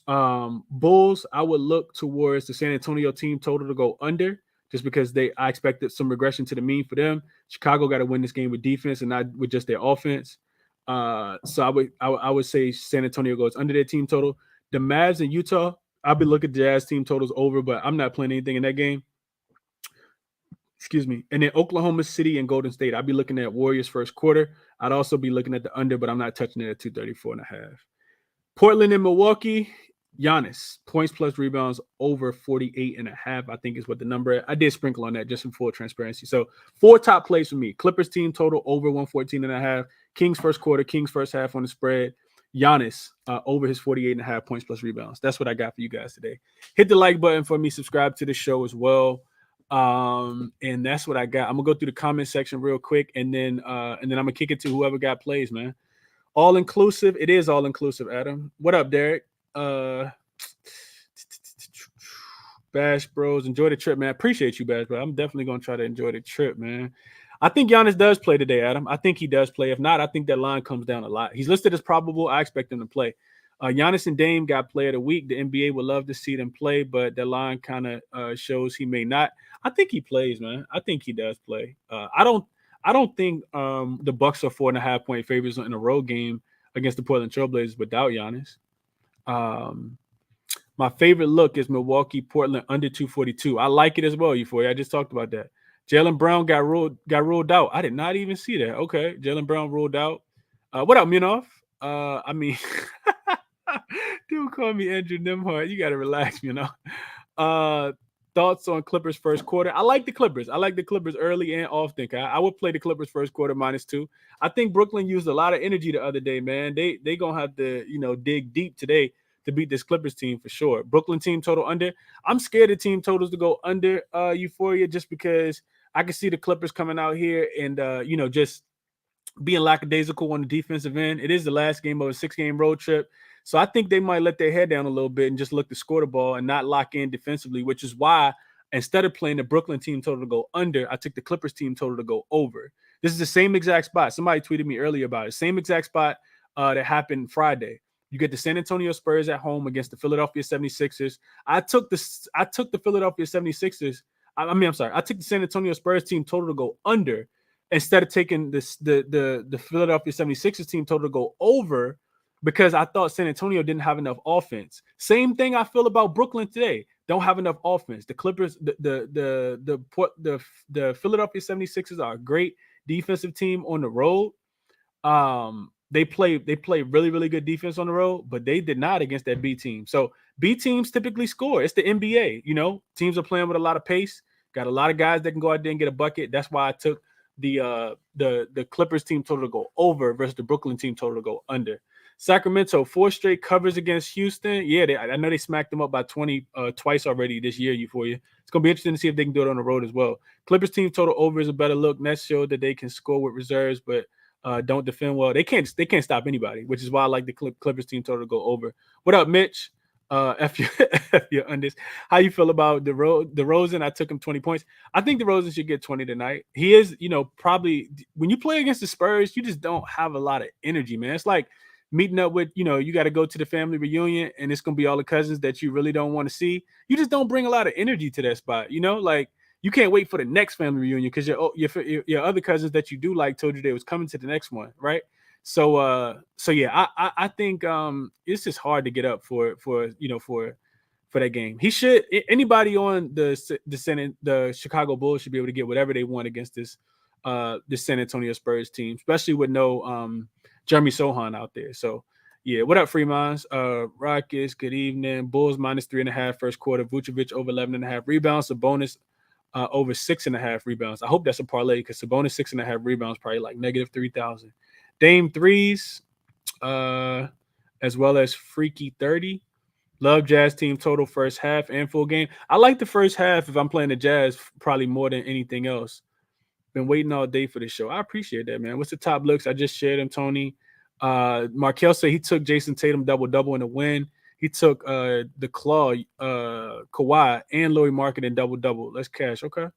Bulls, I would look towards the San Antonio team total to go under, just because I expected some regression to the mean for them. Chicago got to win this game with defense and not with just their offense. So I would say San Antonio goes under their team total. The Mavs in Utah, I'll be looking at Jazz team totals over, but I'm not playing anything in that game. Excuse me. And then Oklahoma City and Golden State, I'd be looking at Warriors first quarter. I'd also be looking at the under, but I'm not touching it at 234.5. Portland and Milwaukee, Giannis, points plus rebounds over 48.5, I think is what the number is. I did sprinkle on that just in full transparency. So 4 top plays for me. Clippers team total over 114.5. Kings first quarter, Kings first half on the spread. Giannis over his 48.5 points plus rebounds. That's what I got for you guys today. Hit the like button for me. Subscribe to the show as well. And that's what I got. I'm gonna go through the comment section real quick, and then I'm gonna kick it to whoever got plays, man. All inclusive. It is all inclusive, Adam. What up, Derek? Bash Bros, enjoy the trip, man. Appreciate you, Bash Bro. I'm definitely gonna try to enjoy the trip, man. I think Giannis does play today, Adam. I think he does play. If not, I think that line comes down a lot. He's listed as probable. I expect him to play. Giannis and Dame got player of the week. The NBA would love to see them play, but the line kind of shows he may not. I think he plays, man. I think he does play. I don't think the Bucks are 4.5 point favorites in a road game against the Portland Trailblazers without Giannis. My favorite look is Milwaukee Portland under 242. I like it as well, Euphoria. I just talked about that. Jaylen Brown got ruled out. I did not even see that. Okay, Jaylen Brown ruled out. What up, Minoff? I mean, dude call me Andrew Nimhart. You got to relax, Thoughts on Clippers first quarter? I like the Clippers. I like the Clippers early and often. I would play the Clippers first quarter -2. I think Brooklyn used a lot of energy the other day, man. They gonna have to dig deep today to beat this Clippers team for sure. Brooklyn team total under. I'm scared of team totals to go under Euphoria, just because I can see the Clippers coming out here and just being lackadaisical on the defensive end. It is the last game of a 6-game road trip. So I think they might let their head down a little bit and just look to score the ball and not lock in defensively, which is why instead of playing the Brooklyn team total to go under, I took the Clippers team total to go over. This is the same exact spot. Somebody tweeted me earlier about it. Same exact spot that happened Friday. You get the San Antonio Spurs at home against the Philadelphia 76ers. I took the Philadelphia 76ers. I took the San Antonio Spurs team total to go under instead of taking the Philadelphia 76ers team total to go over, because I thought San Antonio didn't have enough offense. Same thing I feel about Brooklyn today. Don't have enough offense. The Clippers, the Philadelphia 76ers are a great defensive team on the road. They play really, really good defense on the road, but they did not against that B team. So B teams typically score. It's the NBA, teams are playing with a lot of pace, got a lot of guys that can go out there and get a bucket. That's why I took the Clippers team total to go over versus the Brooklyn team total to go under. Sacramento, 4 straight covers against Houston. Yeah, I know they smacked them up by 20 twice already this year, Euphoria. It's going to be interesting to see if they can do it on the road as well. Clippers team total over is a better look. Nets showed that they can score with reserves, but don't defend well. They can't stop anybody, which is why I like the Clippers team total to go over. What up, Mitch? F your unders. How you feel about DeRozan? I took him 20 points. I think DeRozan should get 20 tonight. He is, probably when you play against the Spurs, you just don't have a lot of energy, man. It's like meeting up with, you got to go to the family reunion and it's going to be all the cousins that you really don't want to see. You just don't bring a lot of energy to that spot, like you can't wait for the next family reunion because your other cousins that you do like told you they was coming to the next one, right? So yeah, I think it's just hard to get up for that game. He should, anybody on the Chicago Bulls should be able to get whatever they want against this San Antonio Spurs team, especially with no Jeremy Sohan out there. So yeah, what up, Fremons? Rockets, good evening. Bulls -3.5 first quarter. Vucevic over 11.5 rebounds. Sabonis over 6.5 rebounds. I hope that's a parlay because Sabonis 6.5 rebounds probably like -3,000. Dame threes, as well as freaky 30. Love Jazz team total first half and full game. I like the first half if I'm playing the Jazz probably more than anything else. Been waiting all day for this show. I appreciate that, man. What's the top looks? I just shared them, Tony. Markel said he took Jason Tatum double-double in the win. He took the Claw, Kawhi, and Laurie Market in double-double. Let's cash. Okay.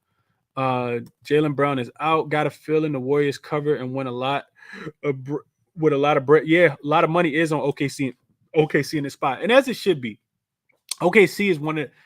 Jaylen Brown is out. Got a feeling the Warriors cover and win a lot with a lot of bread. Yeah, a lot of money is on OKC in this spot, and as it should be. OKC is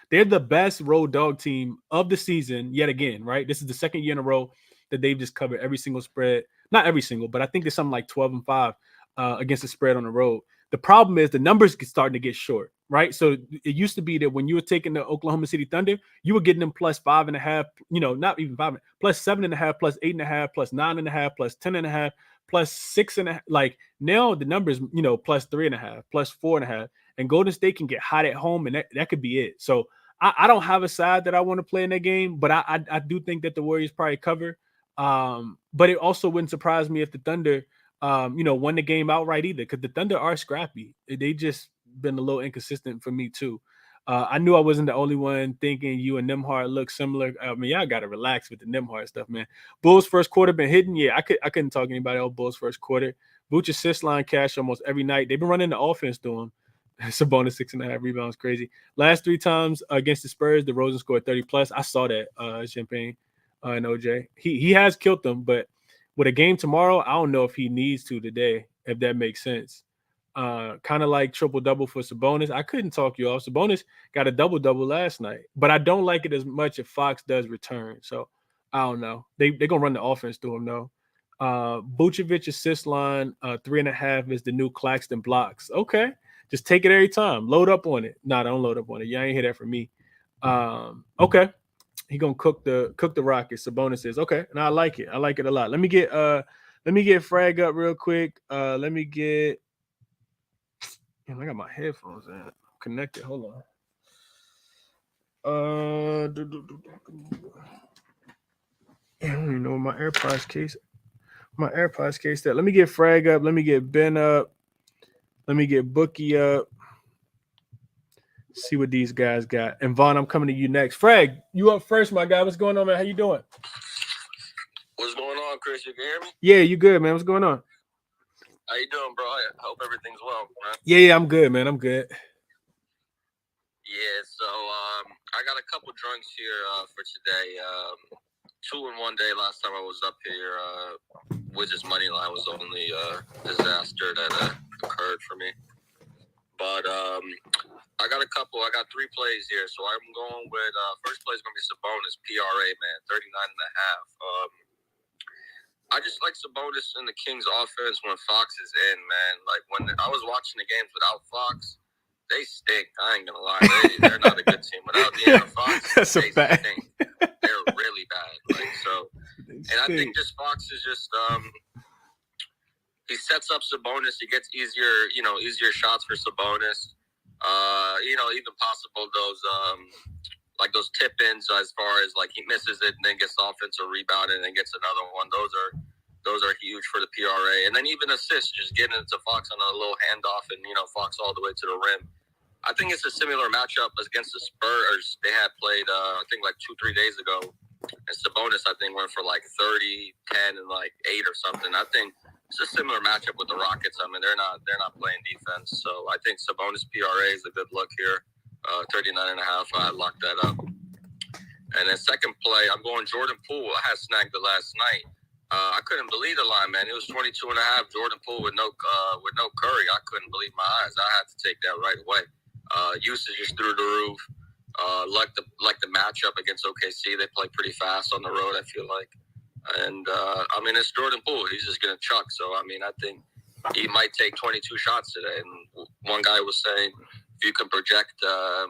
they're the best road dog team of the season yet again, right? This is the second year in a row that they've just covered every single spread. Not every single, but I think there's something like 12-5 against the spread on the road. The problem is the numbers starting to get short, right? So it used to be that when you were taking the Oklahoma City Thunder, you were getting them +5.5, not even 5, +7.5, +8.5, +9.5, +10.5, +6.5. Like now the numbers, +3.5, +4.5. And Golden State can get hot at home, and that could be it. So I don't have a side that I want to play in that game, but I do think that the Warriors probably cover. But it also wouldn't surprise me if the Thunder, won the game outright either, because the Thunder are scrappy. They just been a little inconsistent for me too. I knew I wasn't the only one thinking you and Nembhard look similar. I mean, y'all got to relax with the Nembhard stuff, man. Bulls first quarter been hidden. Yeah, I couldn't talk to anybody else. Bulls first quarter. Vooch assist line cash almost every night. They've been running the offense to him. Sabonis 6.5 rebounds, crazy. Last 3 times against the Spurs, DeRozan scored 30+. I saw that, Champagne and OJ. He has killed them, but with a game tomorrow, I don't know if he needs to today, if that makes sense. Kind of like triple-double for Sabonis. I couldn't talk you off. Sabonis got a double-double last night, but I don't like it as much if Fox does return. So I don't know. They're going to run the offense through him, though. Vucevic assist line, 3.5 is the new Claxton blocks. Okay. Just take it every time. Load up on it. Nah, don't load up on it. Y'all ain't hear that from me. Okay. He gonna cook the Rockets. Sabonis says, okay. And I like it. I like it a lot. Let me get Frag up real quick. I got my headphones in. Connected. Hold on. I don't even know my AirPods case. That. Let me get Frag up. Let me get Ben up. Let me get Bookie up. See what these guys got. And Vaughn, I'm coming to you next. Frag, you up first, my guy. What's going on, man? How you doing? What's going on, Chris? You can hear me? Yeah, you good, man. What's going on? How you doing, bro? I hope everything's well, man. Yeah, I'm good, man. I'm good. Yeah, so I got a couple drinks here for today. 2 in one day. Last time I was up here, Wizards money line was the only disaster that occurred for me. But I got a couple. I got 3 plays here, so I'm going with first play is going to be Sabonis PRA, man, 39.5. I just like Sabonis and the Kings offense when Fox is in, man. Like when I was watching the games without Fox, they stink. I ain't gonna lie, they're not a good team without Fox. That's they a fact. Stink. They're really bad. Like so, and I think this Fox is just he sets up Sabonis. He gets easier shots for Sabonis. Even possible those tip-ins as far as like he misses it and then gets the offensive rebound and then gets another one. Those are huge for the PRA. And then even assists, just getting it to Fox on a little handoff and Fox all the way to the rim. I think it's a similar matchup against the Spurs. They had played I think like 2-3 days ago. And Sabonis, I think, went for like 30, 10, and like 8 or something. I think it's a similar matchup with the Rockets. I mean, they're not playing defense, so I think Sabonis PRA is a good look here. 39.5. I locked that up. And then second play, I'm going Jordan Poole. I had snagged it last night. I couldn't believe the line, man. It was 22.5. Jordan Poole with no Curry. I couldn't believe my eyes. I had to take that right away. Usage is through the roof. Like the matchup against OKC, they play pretty fast on the road, I feel like. And I mean, it's Jordan Poole. He's just gonna chuck. So I mean, I think he might take 22 shots today. And one guy was saying, if you can project the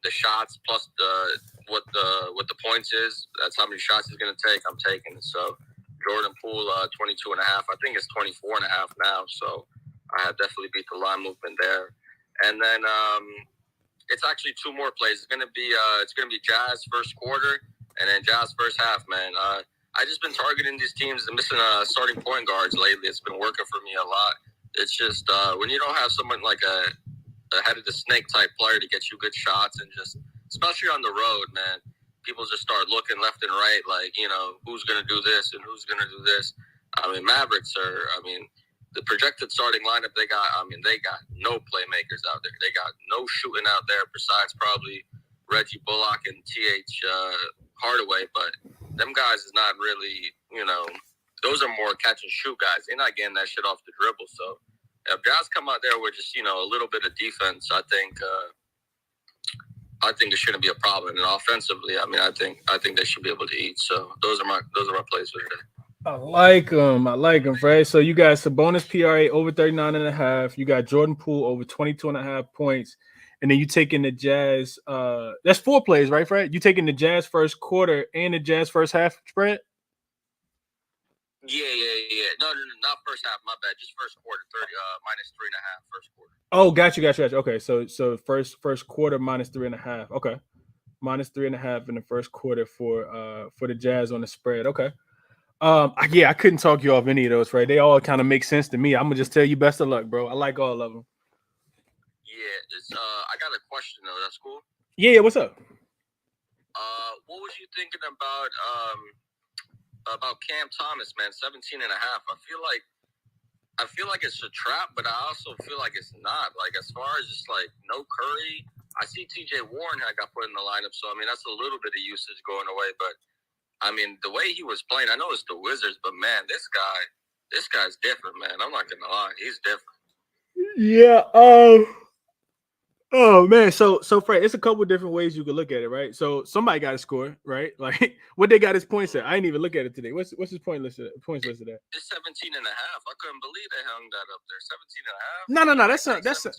shots plus what the points is, that's how many shots he's gonna take. I'm taking it. So Jordan Poole, 22.5. I think it's 24.5 now. So I have definitely beat the line movement there. And then it's actually two more plays. It's gonna be Jazz first quarter and then Jazz first half. Man, I just been targeting these teams and missing starting point guards lately. It's been working for me a lot. It's just when you don't have someone like a head of the snake type player to get you good shots, and just especially on the road, man, people just start looking left and right, like, you know, who's gonna do this and who's gonna do this. I mean, Mavericks are. I mean, the projected starting lineup they got no playmakers out there. They got no shooting out there besides probably Reggie Bullock and T.H. Hardaway, but them guys is not really, you know, those are more catch and shoot guys. They're not getting that shit off the dribble. So if Jazz come out there with just, you know, a little bit of defense, I think it shouldn't be a problem. And offensively, I mean, I think they should be able to eat. So those are my plays for today. I like them, Fred. So you got Sabonis PRA over 39.5. You got Jordan Poole over 22.5 points. And then you taking the Jazz. That's 4 plays, right, Fred? You taking the Jazz first quarter and the Jazz first half spread? Yeah. No, not first half. My bad. Just first quarter. 30 minus 3.5 first quarter. Oh, got you. Okay, so first quarter minus 3.5. Okay, minus 3.5 in the first quarter for the Jazz on the spread. Okay. I couldn't talk you off any of those, Fred. They all kind of make sense to me. I'm gonna just tell you best of luck, bro. I like all of them. Yeah, it's I got a question though. That's cool. Yeah. What's up? What was you thinking about Cam Thomas, man? 17.5. I feel like it's a trap, but I also feel like it's not. Like, as far as just like no Curry, I see TJ Warren had got put in the lineup, so I mean that's a little bit of usage going away. But I mean, the way he was playing, I know it's the Wizards, but man, this guy's different, man. I'm not gonna lie, he's different. Yeah. Oh man, so Fred, it's a couple different ways you could look at it, right? So somebody got to score, right? Like, what they got his points at? I didn't even look at it today. What's his points listed at? It's 17.5. I couldn't believe they hung that up there. 17.5.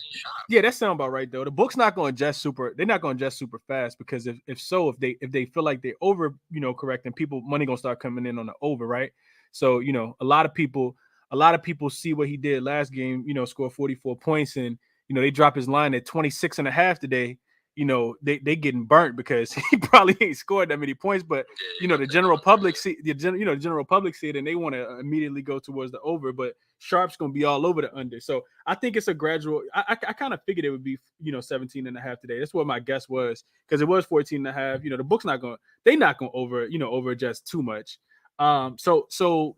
No. That sound about right though. The book's not going to adjust super. They're not going to adjust super fast, because if they feel like they're over, you know, correct, and money gonna start coming in on the over, right? So, you know, a lot of people see what he did last game. You know, score 44 points, and you know, they drop his line at 26.5 today. You know, they getting burnt because he probably ain't scored that many points. But you know, the general public see it, and they want to immediately go towards the over. But Sharp's gonna be all over the under. So I think it's a gradual. I kind of figured it would be, you know, 17.5 today. That's what my guess was, because it was 14.5. You know, the book's not going to over adjust too much. So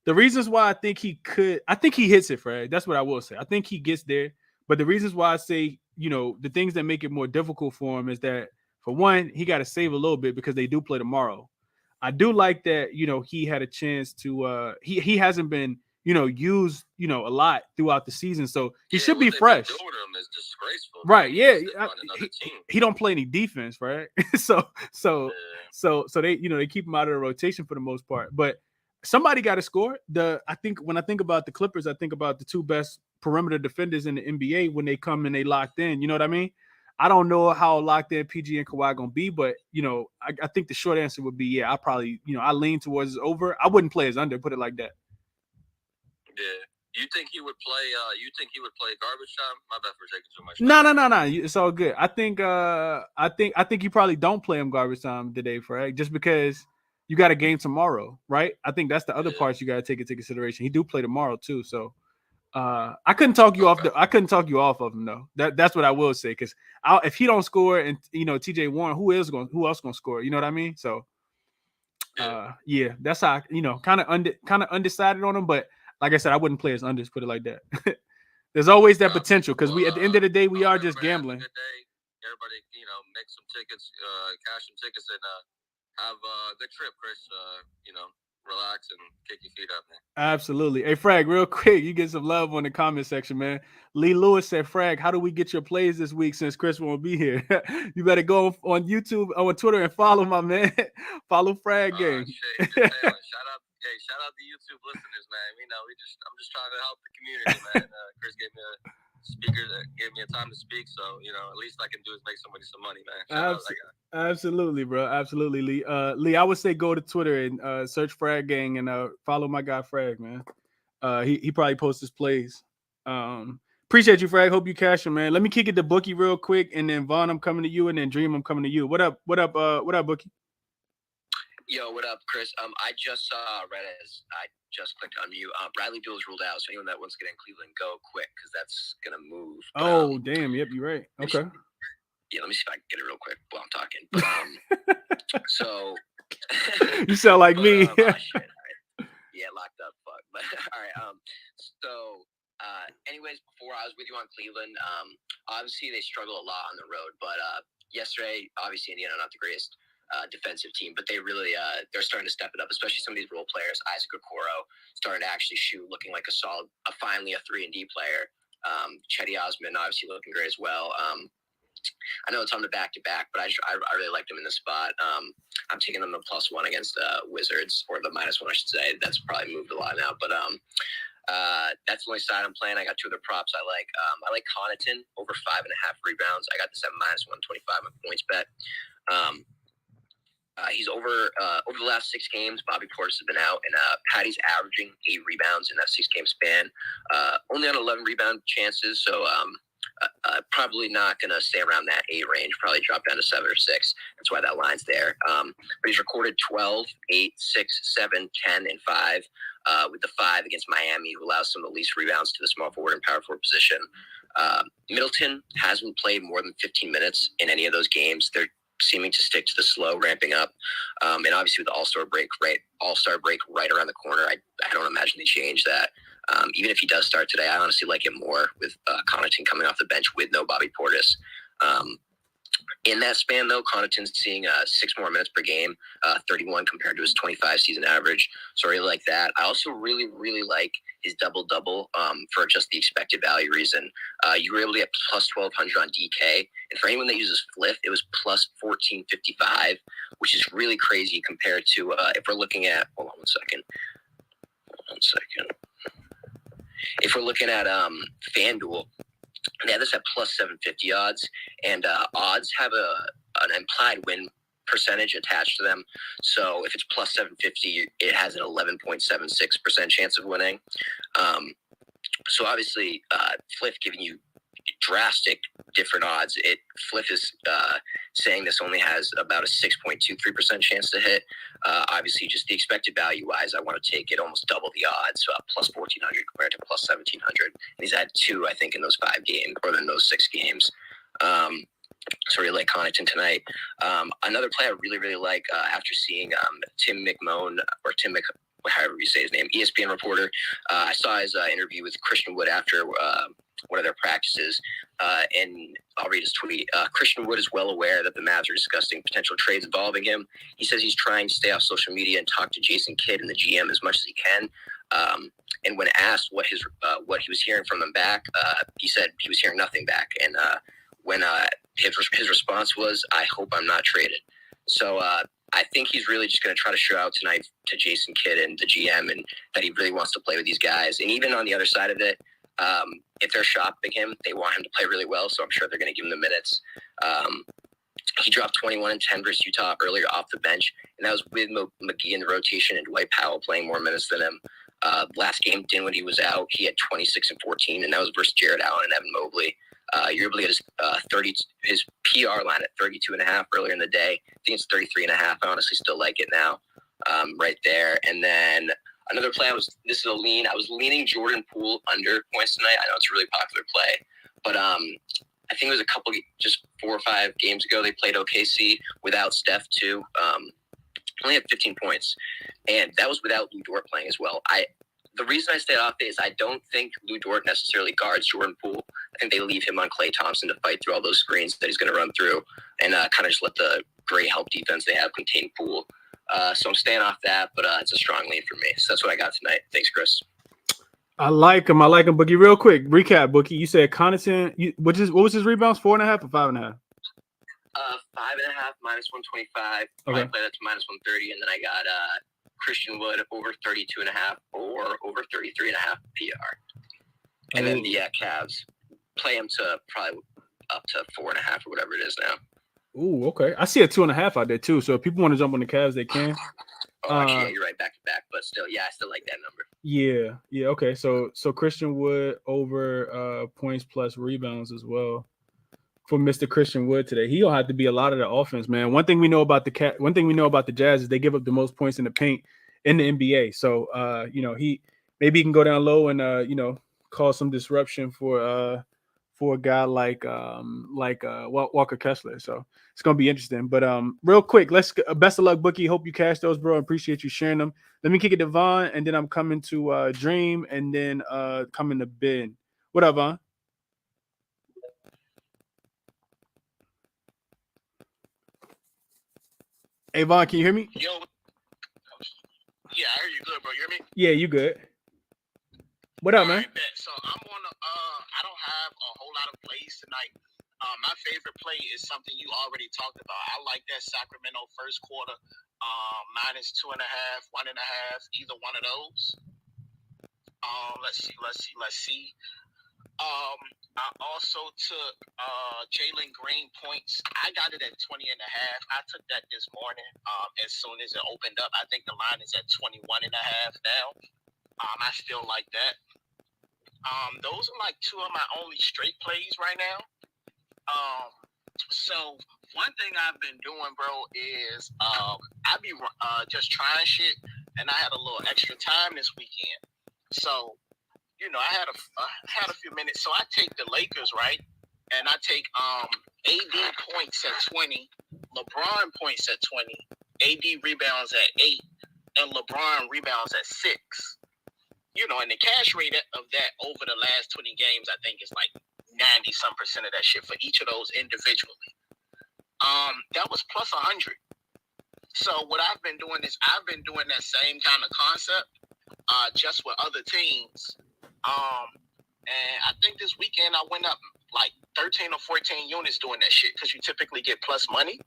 the reasons why I think he hits it, Fred. That's what I will say. I think he gets there. But the reasons why I say, you know, the things that make it more difficult for him is that, for one, he got to save a little bit because they do play tomorrow. I do like that, you know, he had a chance to he hasn't been, you know, used, you know, a lot throughout the season. So he should be fresh. Doing him is disgraceful. Right. Yeah. He don't play any defense, right? so they, you know, they keep him out of the rotation for the most part. But somebody got to score. I think when I think about the Clippers, I think about the two best perimeter defenders in the NBA when they come and they locked in. You know what I mean? I don't know how locked in PG and Kawhi gonna be, but you know, I think the short answer would be, yeah, I probably, you know, I lean towards over. I wouldn't play as under, put it like that. Yeah. You think he would play? Garbage time? My bad for taking too much. No. It's all good. I think you probably don't play him garbage time today, Fred, just because you got a game tomorrow, right? I think that's the other parts you got to take into consideration. He do play tomorrow too, so I couldn't talk you off of him though. That's what I will say, because if he don't score and, you know, TJ Warren, who else going to score? You know what I mean? So Yeah, that's how kind of undecided on them. But like I said, I wouldn't play as unders. Put it like that. There's always that potential because at the end of the day, we are just gambling. Have a good day. Everybody, make some tickets, cash some tickets, and have a good trip, Chris. Relax and kick your feet up, man. Absolutely. Hey, Frag, real quick, you get some love on the comment section, man. Lee Lewis said, Frag, how do we get your plays this week since Chris won't be here? You better go on YouTube, on Twitter, and follow my man. Follow Frag Gang. Shout out to YouTube listeners, man. I'm just trying to help the community, man. Chris gave me a speaker that gave me a time to speak, so at least I can do is make somebody some money, man. Absolutely, bro. Absolutely, Lee. Lee, I would say go to Twitter and search Frag Gang and follow my guy Frag, man. He probably posts his plays. Appreciate you, Frag. Hope you cash him, man. Let me kick it to Bookie real quick, and then Vaughn, I'm coming to you, and then Dream, I'm coming to you. What up, Bookie? Yo, what up, Chris? I just saw Redis. I just clicked unmute. Bradley Beal is ruled out, so anyone that wants to get in Cleveland, go quick because that's gonna move. But, damn. Yep, you're right. Okay. Let me see if I can get it real quick while I'm talking. But so you sound like me. Shit, right. Yeah, locked up. Fuck. But all right. Anyways, before I was with you on Cleveland, obviously they struggle a lot on the road, but yesterday, obviously Indiana not the greatest defensive team, but they really they're starting to step it up, especially some of these role players. Isaac Okoro starting to actually shoot, looking like finally a 3-and-D player. Chetty Osman obviously looking great as well. I know it's on the back-to-back, but I really liked him in this spot. I'm taking them the +1 against Wizards, or the -1, I should say. That's probably moved a lot now, but that's the only side I'm playing. I got two other props I like. I like Connaughton over 5.5 rebounds. I got this at -125 on points bet. He's over the last 6 games. Bobby Portis has been out, and Patty's averaging 8 rebounds in that 6-game span. Only on 11 rebound chances, so probably not going to stay around that 8 range. Probably drop down to 7 or 6. That's why that line's there. But he's recorded 12, 8, 6, 7, 10, and 5. With the 5 against Miami, who allows some of the least rebounds to the small forward and power forward position. Middleton hasn't played more than 15 minutes in any of those games. They're seeming to stick to the slow ramping up, and obviously with the All-Star break right around the corner, I don't imagine they change that. Even if he does start today, I honestly like him more with Connaughton coming off the bench with no Bobby Portis. In that span, though, Connaughton's seeing 6 more minutes per game, 31 compared to his 25 season average. So I really like that. I also really, really like his double-double for just the expected value reason. You were able to get +1,200 on DK. And for anyone that uses Fliff, it was +1,455, which is really crazy compared to if we're looking at – hold on one second. If we're looking at FanDuel, they have this at +750 odds, and odds have an implied win percentage attached to them. So if it's +750, it has an 11.76% chance of winning. So obviously, Fliff giving you drastic different odds. Fliff is saying this only has about a 6.23% chance to hit. Obviously, just the expected value wise, I want to take it almost double the odds, +1,400 compared to +1,700. And he's had 2, I think, in those 5 games, or in those 6 games. So I really like Connaughton tonight. Another play I really, really like after seeing Tim McMahon, or Tim Mc, however you say his name, ESPN reporter. I saw his interview with Christian Wood after one of their practices, and I'll read his tweet. Christian Wood is well aware that the Mavs are discussing potential trades involving him. He says he's trying to stay off social media and talk to Jason Kidd and the GM as much as he can. And when asked what he was hearing from them back, he said he was hearing nothing back. And when his response was, "I hope I'm not traded." So I think he's really just going to try to show out tonight to Jason Kidd and the GM, and that he really wants to play with these guys. And even on the other side of it, if they're shopping him, they want him to play really well. So I'm sure they're going to give him the minutes. He dropped 21 and 10 versus Utah earlier off the bench, and that was with McGee in the rotation and Dwight Powell playing more minutes than him. Last game, Dinwiddie was out. He had 26 and 14, and that was versus Jared Allen and Evan Mobley. You're able to get his PR line at 32.5 earlier in the day. I think it's 33.5. I honestly still like it now, right there. And then another play, this is a lean. I was leaning Jordan Poole under points tonight. I know it's a really popular play, but I think it was just 4 or 5 games ago they played OKC without Steph too. Only had 15 points, and that was without Lou Dort playing as well. The reason I stayed off it is I don't think Lou Dort necessarily guards Jordan Poole. I think they leave him on Klay Thompson to fight through all those screens that he's going to run through, and kind of just let the great help defense they have contain Poole. So I'm staying off that, but it's a strong lean for me. So that's what I got tonight. Thanks, Chris. I like him, Bookie. Real quick, recap, Bookie. You said Connaughton. What was his rebounds? 4.5 or 5.5? 5.5 minus 125. Okay. I play that to minus 130, and then I got Christian Wood over 32.5 or over 33.5 PR. And then the Cavs play him to probably up to 4.5 or whatever it is now. Ooh, okay. I see a 2.5 out there too. So if people want to jump on the Cavs, they can. Actually, yeah, you're right, back to back, but still, yeah, I still like that number. Yeah, okay. So Christian Wood over points plus rebounds as well for Mr. Christian Wood today. He'll have to be a lot of the offense, man. One thing we know about the Jazz is they give up the most points in the paint in the NBA. So he maybe can go down low and cause some disruption for a guy like Walker Kessler. So it's gonna be interesting. But real quick, let's best of luck, Bookie. Hope you cash those, bro. Appreciate you sharing them. Let me kick it to Vaughn, and then I'm coming to Dream, and then coming to Ben. What up, Vaughn? Hey, Vaughn, can you hear me? Yo. Yeah, I hear you good, bro. You hear me? Yeah, you good. What up, man? Right, bet. So I'm on I don't have a whole lot of plays tonight. My favorite play is something you already talked about. I like that Sacramento first quarter, minus 2.5, 1.5, either one of those. Let's see. I also took Jalen Green points. I got it at 20.5. I took that this morning as soon as it opened up. I think the line is at 21.5 now. I still like that. Those are like two of my only straight plays right now. So one thing I've been doing, bro, is I be just trying shit, and I had a little extra time this weekend. So I had a few minutes. So I take the Lakers, right? And I take AD points at 20, LeBron points at 20, AD rebounds at 8, and LeBron rebounds at 6. And the cash rate of that over the last 20 games, I think is like 90-some% of that shit for each of those individually. That was plus 100. So what I've been doing is I've been doing that same kind of concept, just with other teams. And I think this weekend I went up like 13 or 14 units doing that shit because you typically get plus money.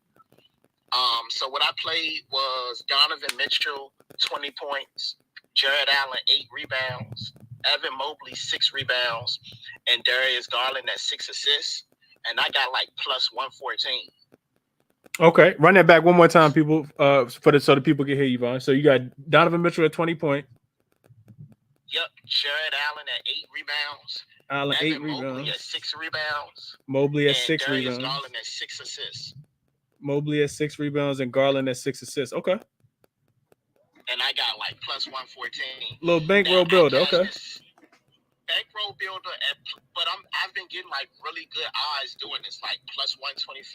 So what I played was Donovan Mitchell, 20 points, Jared Allen, 8 rebounds, Evan Mobley, 6 rebounds, and Darius Garland at 6 assists. And I got like plus 114. Okay, run that back one more time, people, so the people can hear you, Vaughn. So you got Donovan Mitchell at 20 points. Yep, Jared Allen at 8 rebounds. Allen, Evan 8 rebounds. Mobley at 6 rebounds. Mobley at and 6 Darius rebounds. Garland at 6 assists. Mobley at 6 rebounds and Garland at 6 assists. Okay. And I got like plus 114. Little bankroll builder. Okay. Bankroll builder, but I've been getting like really good odds doing this, like plus 125.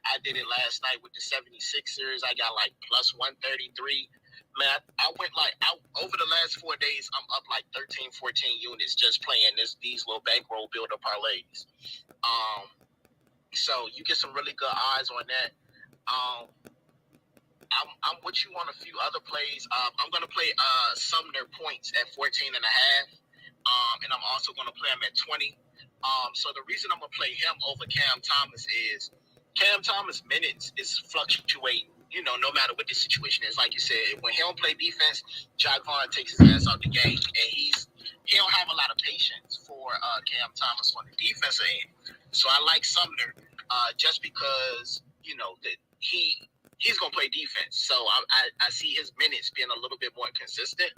I did it last night with the 76ers. I got like plus 133. Man, I went over the last 4 days, I'm up like 13, 14 units just playing these little bankroll builder parlays. So you get some really good odds on that. I'm with you on a few other plays. I'm gonna play Sumner points at 14.5. And I'm also going to play him at 20. So the reason I'm going to play him over Cam Thomas is Cam Thomas minutes is fluctuating, no matter what the situation is. Like you said, when he don't play defense, Jack Vaughn takes his ass out the game. And he don't have a lot of patience for Cam Thomas on the defensive end. So I like Sumner just because, that he's going to play defense. So I see his minutes being a little bit more consistent.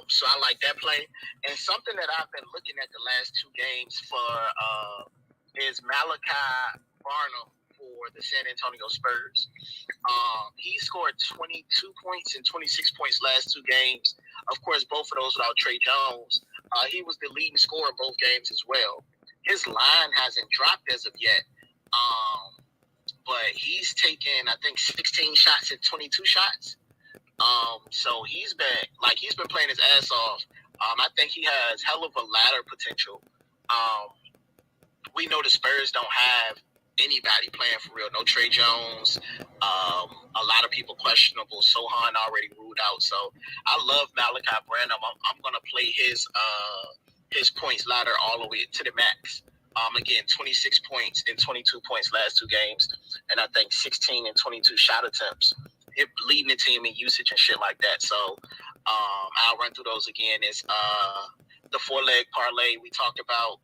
So I like that play. And something that I've been looking at the last 2 games for is Malachi Barnum for the San Antonio Spurs. He scored 22 points and 26 points last 2 games. Of course, both of those without Trey Jones. He was the leading scorer both games as well. His line hasn't dropped as of yet. but he's taken, I think, 16 shots at 22 shots. So he's been playing his ass off. I think he has hell of a ladder potential. We know the Spurs don't have anybody playing for real. No Trey Jones. A lot of people questionable. Sohan already ruled out. So I love Malachi Branham. I'm gonna play his points ladder all the way to the max. Again, 26 points and 22 points last 2 games, and I think 16 and 22 shot attempts. It leading the team in usage and shit like that. So I'll run through those again. It's the 4-leg parlay we talked about.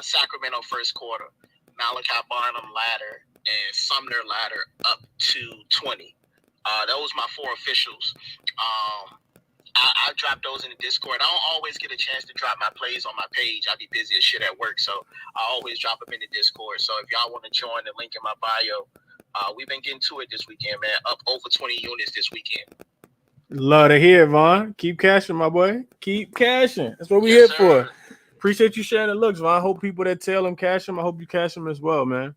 Sacramento first quarter, Malachi Barnum ladder, and Sumner ladder up to 20. Those my 4 officials. I drop those in the Discord. I don't always get a chance to drop my plays on my page. I be busy as shit at work, so I always drop them in the Discord. So if y'all want to join, the link in my bio. We've been getting to it this weekend, man. Up over 20 units this weekend. Love to hear, Vaughn. Keep cashing, my boy. Keep cashing. That's what we here for. Appreciate you sharing the looks, Vaughn. I hope people that tell them cash them, I hope you cash them as well, man.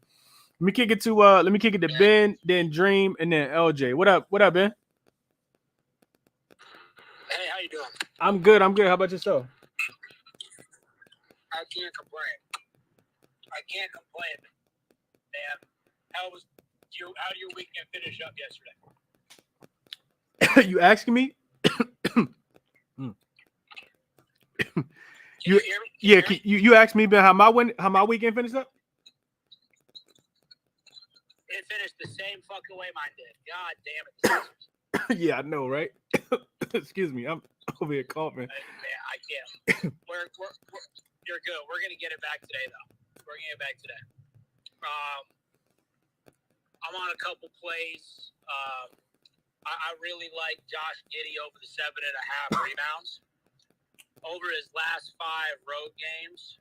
Let me kick it to Ben, then Dream, and then LJ. What up, Ben? Hey, how you doing? I'm good. How about yourself? I can't complain, man. How did your weekend finish up yesterday? You asking me? Can you hear me? Yeah, you asked me, Ben, how my weekend finished up? It finished the same fucking way mine did. God damn it. Yeah, I know, right? Excuse me, I'm over here coughing. Man, I can't. You're good. We're gonna get it back today, though. I'm on a couple plays. I really like Josh Giddey over the 7.5 rebounds. Over his last 5 road games,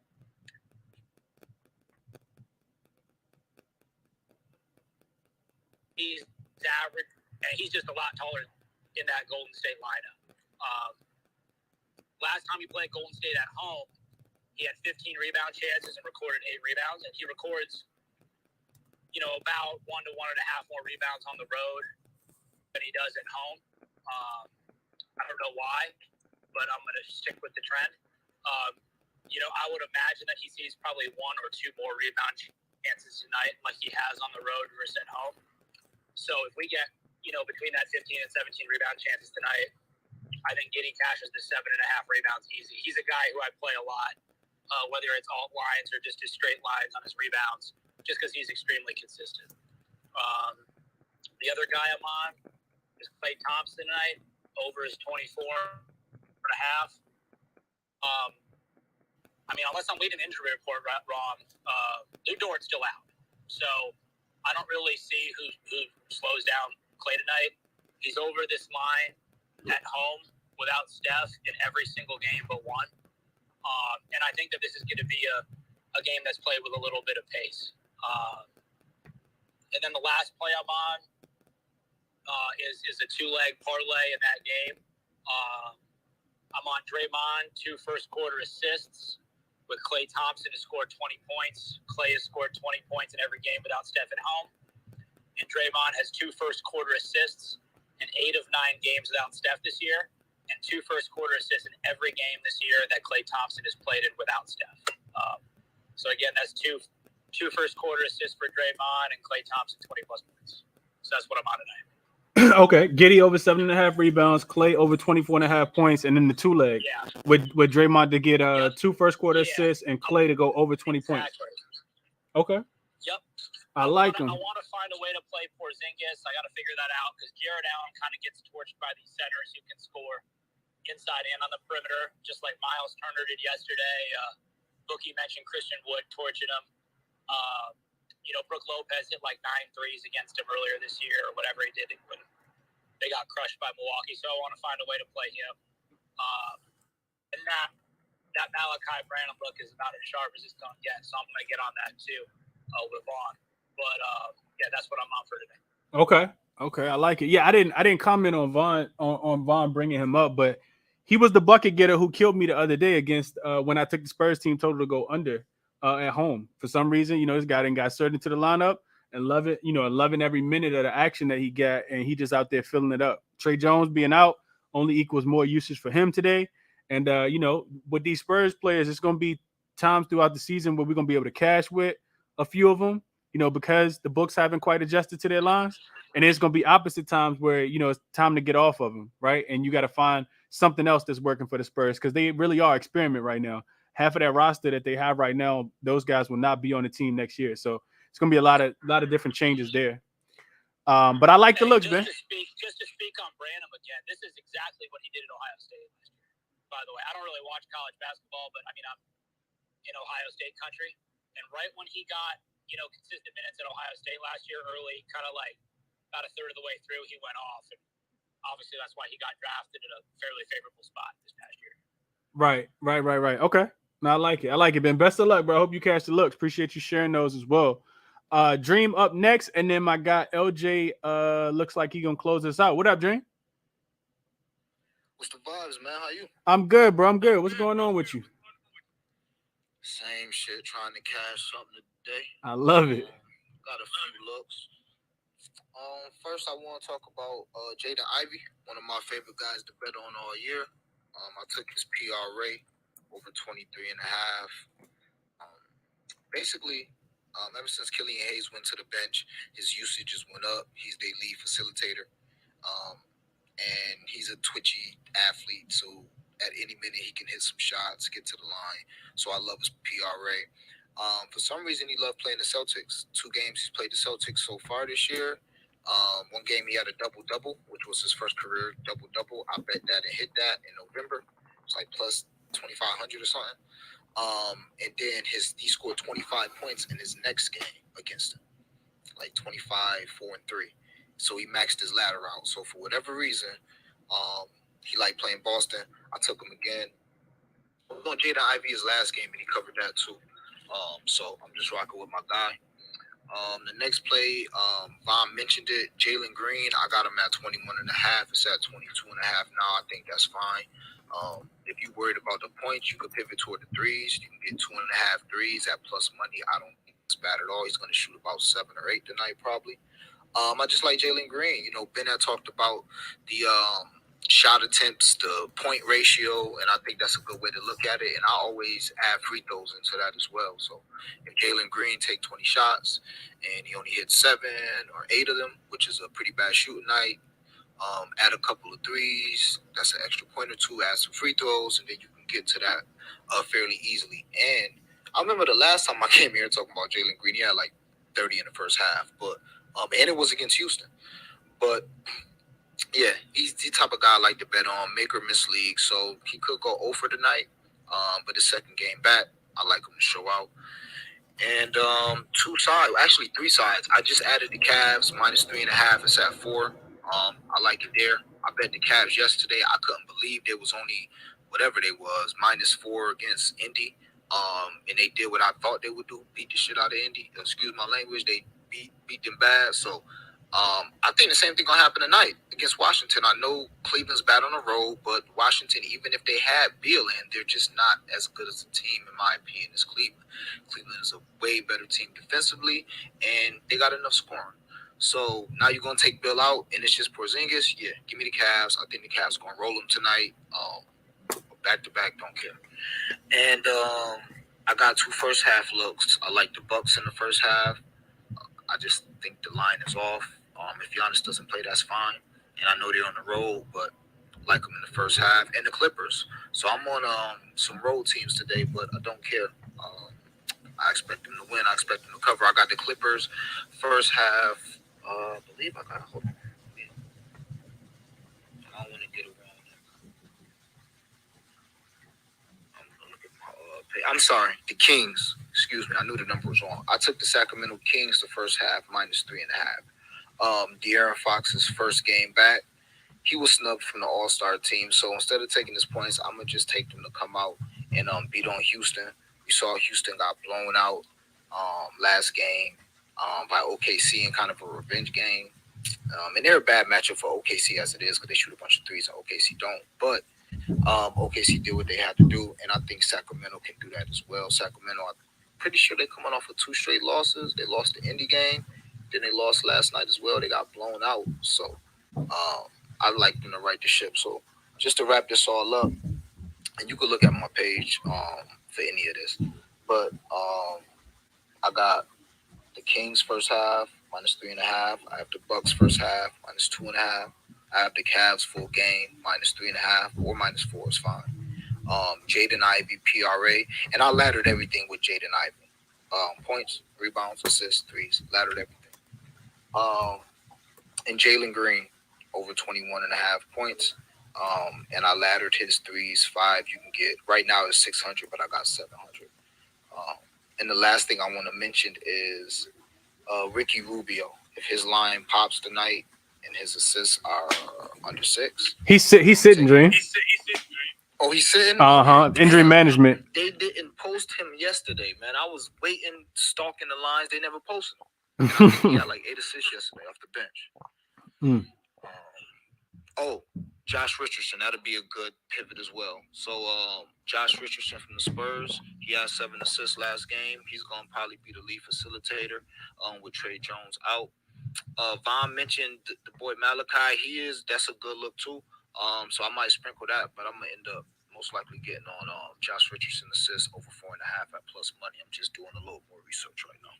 he's average, and he's just a lot taller in that Golden State lineup. Last time he played Golden State at home, he had 15 rebound chances and recorded 8 rebounds, and he records, about 1 to 1.5 more rebounds on the road than he does at home. I don't know why, but I'm going to stick with the trend. I would imagine that he sees probably 1 or 2 more rebound chances tonight, like he has on the road versus at home. So if we get, between that 15 and 17 rebound chances tonight, I think Giddey cashes the 7.5 rebounds easy. He's a guy who I play a lot, whether it's alt lines or just his straight lines on his rebounds, just because he's extremely consistent. The other guy I'm on is Klay Thompson tonight, over his 24.5. Unless I'm reading the injury report wrong, Lou Dort's still out. So I don't really see who slows down Klay tonight. He's over this line at home without Steph in every single game but one. And I think that this is going to be a game that's played with a little bit of pace. And then the last play I'm on is a 2-leg parlay in that game. I'm on Draymond, 2 first-quarter assists, with Klay Thompson who scored 20 points. Klay has scored 20 points in every game without Steph at home. And Draymond has 2 first-quarter assists in 8 of 9 games without Steph this year, and 2 first-quarter assists in every game this year that Klay Thompson has played in without Steph. So, again, that's two first-quarter assists for Draymond and Klay Thompson, 20-plus points. So that's what I'm on tonight. Okay, Giddey over 7.5 rebounds, Klay over 24.5 points, and then the 2-leg with Draymond to get 2 first-quarter assists and Klay to go over 20 points. Okay. Yep. I like him. I want to find a way to play Porzingis. I got to figure that out because Garrett Allen kind of gets torched by these centers who can score inside and on the perimeter, just like Miles Turner did yesterday. Bookie mentioned Christian Wood torching him. Brooke Lopez hit like 9 threes against him earlier this year or whatever he did when they got crushed by Milwaukee. So I want to find a way to play him. And that Malachi Branham look is about as sharp as it's going to get. So I'm going to get on that too with Vaughn. But that's what I'm on for today. Okay, I like it. Yeah, I didn't comment on Vaughn bringing him up, but he was the bucket getter who killed me the other day against when I took the Spurs team total to go under at home. For some reason, this guy didn't got certain to the lineup. and loving every minute of the action that he got, and he just out there filling it up. Trey Jones being out only equals more usage for him today. And with these Spurs players, it's going to be times throughout the season where we're going to be able to cash with a few of them, because the books haven't quite adjusted to their lines. And there's going to be opposite times where, it's time to get off of them, right? And you got to find something else that's working for the Spurs, because they really are experiment right now. Half of that roster that they have right now, those guys will not be on the team next year. So it's going to be a lot of different changes there. But I like the looks, man. Just to speak on Branham again, this is exactly what he did at Ohio State last year. By the way, I don't really watch college basketball, but I mean, I'm in Ohio State country. And right when he got, consistent minutes at Ohio State last year, early, kind of like about a third of the way through, he went off. And obviously that's why he got drafted in a fairly favorable spot this past year. Right. Okay. No, I like it, Ben. Best of luck, bro. I hope you catch the looks. Appreciate you sharing those as well. Dream up next, and then my guy LJ looks like he gonna close us out. What up, Dream? What's the vibes, man? How you? I'm good, bro. I'm good. What's going on with you? Same shit, trying to cash something today. I love it. Got a few looks. First, I want to talk about Jaden Ivey, one of my favorite guys to bet on all year. I took his PRA over 23.5. Basically, ever since Killian Hayes went to the bench, his usages went up. He's their lead facilitator. And he's a twitchy athlete, so at any minute he can hit some shots, get to the line. So I love his PRA. For some reason, he loved playing the Celtics. 2 games he's played the Celtics so far this year. One game he had a double-double, which was his first career double-double. I bet that and hit that in November. It's like plus 2,500 or something. And then he scored 25 points in his next game against him, like 25, 4, and 3. So he maxed his ladder out. So for whatever reason, he liked playing Boston. I took him again. I was on Jaden Ivey his last game, and he covered that too. So I'm just rocking with my guy. The next play, Von mentioned it. Jalen Green, I got him at 21.5. It's at 22.5 now. I think that's fine. If you're worried about the points, you could pivot toward the threes. You can get 2.5 threes at plus money. I don't think it's bad at all. He's going to shoot about 7 or 8 tonight, probably. I just like Jalen Green. Ben had talked about the shot attempts, the point ratio, and I think that's a good way to look at it. And I always add free throws into that as well. So if Jalen Green take 20 shots and he only hits 7 or 8 of them, which is a pretty bad shooting night, add a couple of threes, that's an extra point or 2, add some free throws, and then you can get to that fairly easily. And I remember the last time I came here talking about Jalen Green, he had like 30 in the first half, but and it was against Houston. But yeah, he's the type of guy I like to bet on, make or miss league. So he could go 0 for tonight. But his second game back, I like him to show out. And 2 sides, actually 3 sides. I just added the Cavs minus 3.5. It's at 4. I like it there. I bet the Cavs yesterday. I couldn't believe there was only whatever they was, minus 4 against Indy. And they did what I thought they would do, beat the shit out of Indy. Excuse my language. They beat them bad. So I think the same thing gonna happen tonight against Washington. I know Cleveland's bad on the road, but Washington, even if they had Beal in, they're just not as good as a team, in my opinion, as Cleveland. Cleveland is a way better team defensively, and they got enough scoring. So now you're gonna take Bill out, and it's just Porzingis. Yeah, give me the Cavs. I think the Cavs gonna roll them tonight. Back to back, don't care. And I got 2 first half looks. I like the Bucks in the first half. I just think the line is off. If Giannis doesn't play, that's fine. And I know they're on the road, but I like them in the first half. And the Clippers. So I'm on some road teams today, but I don't care. I expect them to win. I expect them to cover. I got the Clippers first half. I believe I got to hold on. I don't want to get it wrong. I'm sorry, the Kings. Excuse me, I knew the number was wrong. I took the Sacramento Kings the first half, minus 3.5. De'Aaron Fox's first game back, he was snubbed from the All-Star team. So instead of taking his points, I'm going to just take them to come out and beat on Houston. We saw Houston got blown out last game by OKC in kind of a revenge game. And they're a bad matchup for OKC as it is because they shoot a bunch of threes and OKC don't. But OKC did what they had to do, and I think Sacramento can do that as well. Sacramento, I'm pretty sure they're coming off of 2 straight losses. They lost the Indy game, Then they lost last night as well. They got blown out. So I like them to right the ship. So just to wrap this all up, and you can look at my page for any of this. But I got the Kings first half -3.5. I have the Bucks first half -2.5. I have the Cavs full game -3.5 or -4 is fine. Jaden Ivey PRA, and I laddered everything with Jaden Ivey. Points, rebounds, assists, threes, laddered everything. And Jalen Green over 21.5 points. And I laddered his threes 5. You can get right now is 600, but I got 700. And the last thing I want to mention is Ricky Rubio. If his line pops tonight and his assists are under 6, He's sitting, Dream. Oh, he's sitting? Injury management. They didn't post him yesterday, man. I was waiting, stalking the lines. They never posted him. He got like 8 assists yesterday off the bench. Josh Richardson. That'll be a good pivot as well. So Josh Richardson from the Spurs. He had 7 assists last game. He's going to probably be the lead facilitator with Trey Jones out. Von mentioned the boy Malachi. That's a good look too. So I might sprinkle that, but I'm going to end up most likely getting on Josh Richardson assists over 4.5 at plus money. I'm just doing a little more research right now.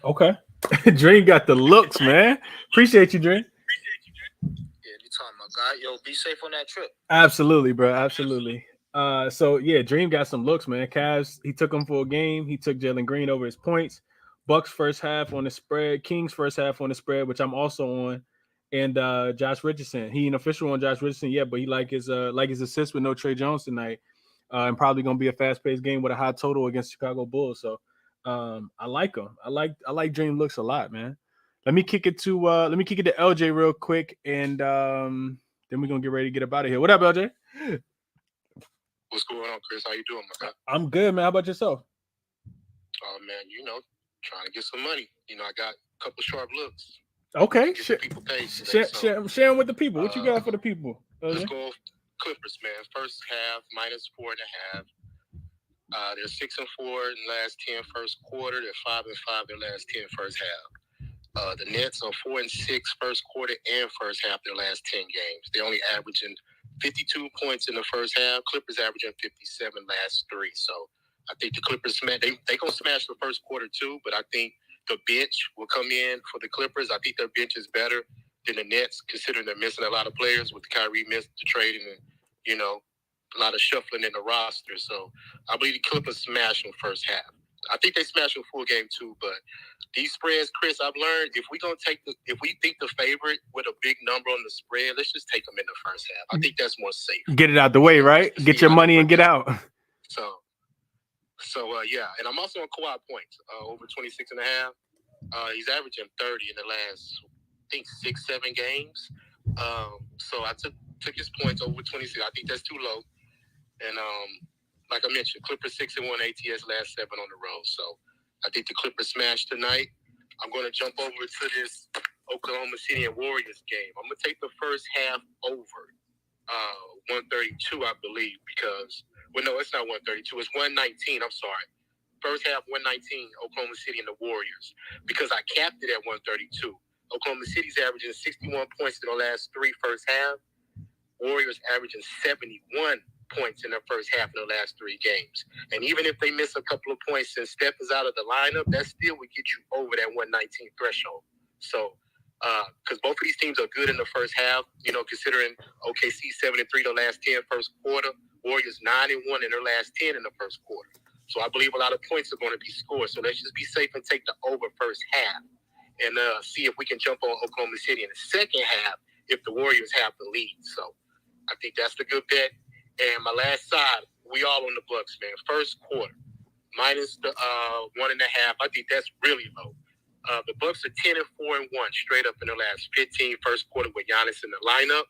Okay. Dream got the looks, man. Appreciate you, Dream. Yeah, anytime, my guy. Yo, be safe on that trip. Absolutely, bro. Absolutely. So yeah, Dream got some looks, man. Cavs, he took him for a game. He took Jalen Green over his points. Bucks first half on the spread. Kings first half on the spread, which I'm also on. And Josh Richardson. He ain't official on Josh Richardson yet, but he like his assist with no Trey Jones tonight. And probably gonna be a fast-paced game with a high total against Chicago Bulls. So I like him. I like Dream looks a lot, man. Let me kick it to LJ real quick, and then we're gonna get ready to get up out of here. What up, LJ? What's going on, Chris? How you doing, my guy? I'm good, man. How about yourself? Oh man, trying to get some money. I got a couple sharp looks. Okay, share them with the people. What you got for the people? Let's go Clippers, man. First half -4.5. They're 6-4 in the last 10 first quarter. They're 5-5 in the last 10 first half. The Nets are 4-6 first quarter and first half their last 10 games. They're only averaging 52 points in the first half. Clippers averaging 57 last 3. So I think the Clippers they gonna smash the first quarter too, but I think the bench will come in for the Clippers. I think their bench is better than the Nets, considering they're missing a lot of players with the Kyrie missed the trading and a lot of shuffling in the roster. So I believe the Clippers smash them first half. I think they smash them full game too, but these spreads, Chris, I've learned if we think the favorite with a big number on the spread, let's just take them in the first half. I think that's more safe. Get it out the way, right? Get your money and get out. So yeah, and I'm also on Kawhi points over 26.5. He's averaging 30 in the last, I think, 6-7 games. So I took his points over 26. I think that's too low. And like I mentioned, Clippers 6-1 ATS last 7 on the road. So I think the Clippers smash tonight. I'm going to jump over to this Oklahoma City and Warriors game. I'm going to take the first half over 132, I believe, because no, it's not 132. It's 119. I'm sorry. First half 119, Oklahoma City and the Warriors, because I capped it at 132. Oklahoma City's averaging 61 points in the last 3 first half. Warriors averaging 71 points in the first half in the last 3 games. And even if they miss a couple of points since Steph is out of the lineup, that still would get you over that 119 threshold. So, because both of these teams are good in the first half, considering OKC 7-3 the last 10 first quarter, Warriors 9-1 in their last 10 in the first quarter. So I believe a lot of points are going to be scored. So let's just be safe and take the over first half and see if we can jump on Oklahoma City in the second half if the Warriors have the lead. So I think that's the good bet. And my last side, we all on the Bucks, man. First quarter, minus the 1.5. I think that's really low. The Bucks are 10-4-1 straight up in the last 15 first quarter with Giannis in the lineup.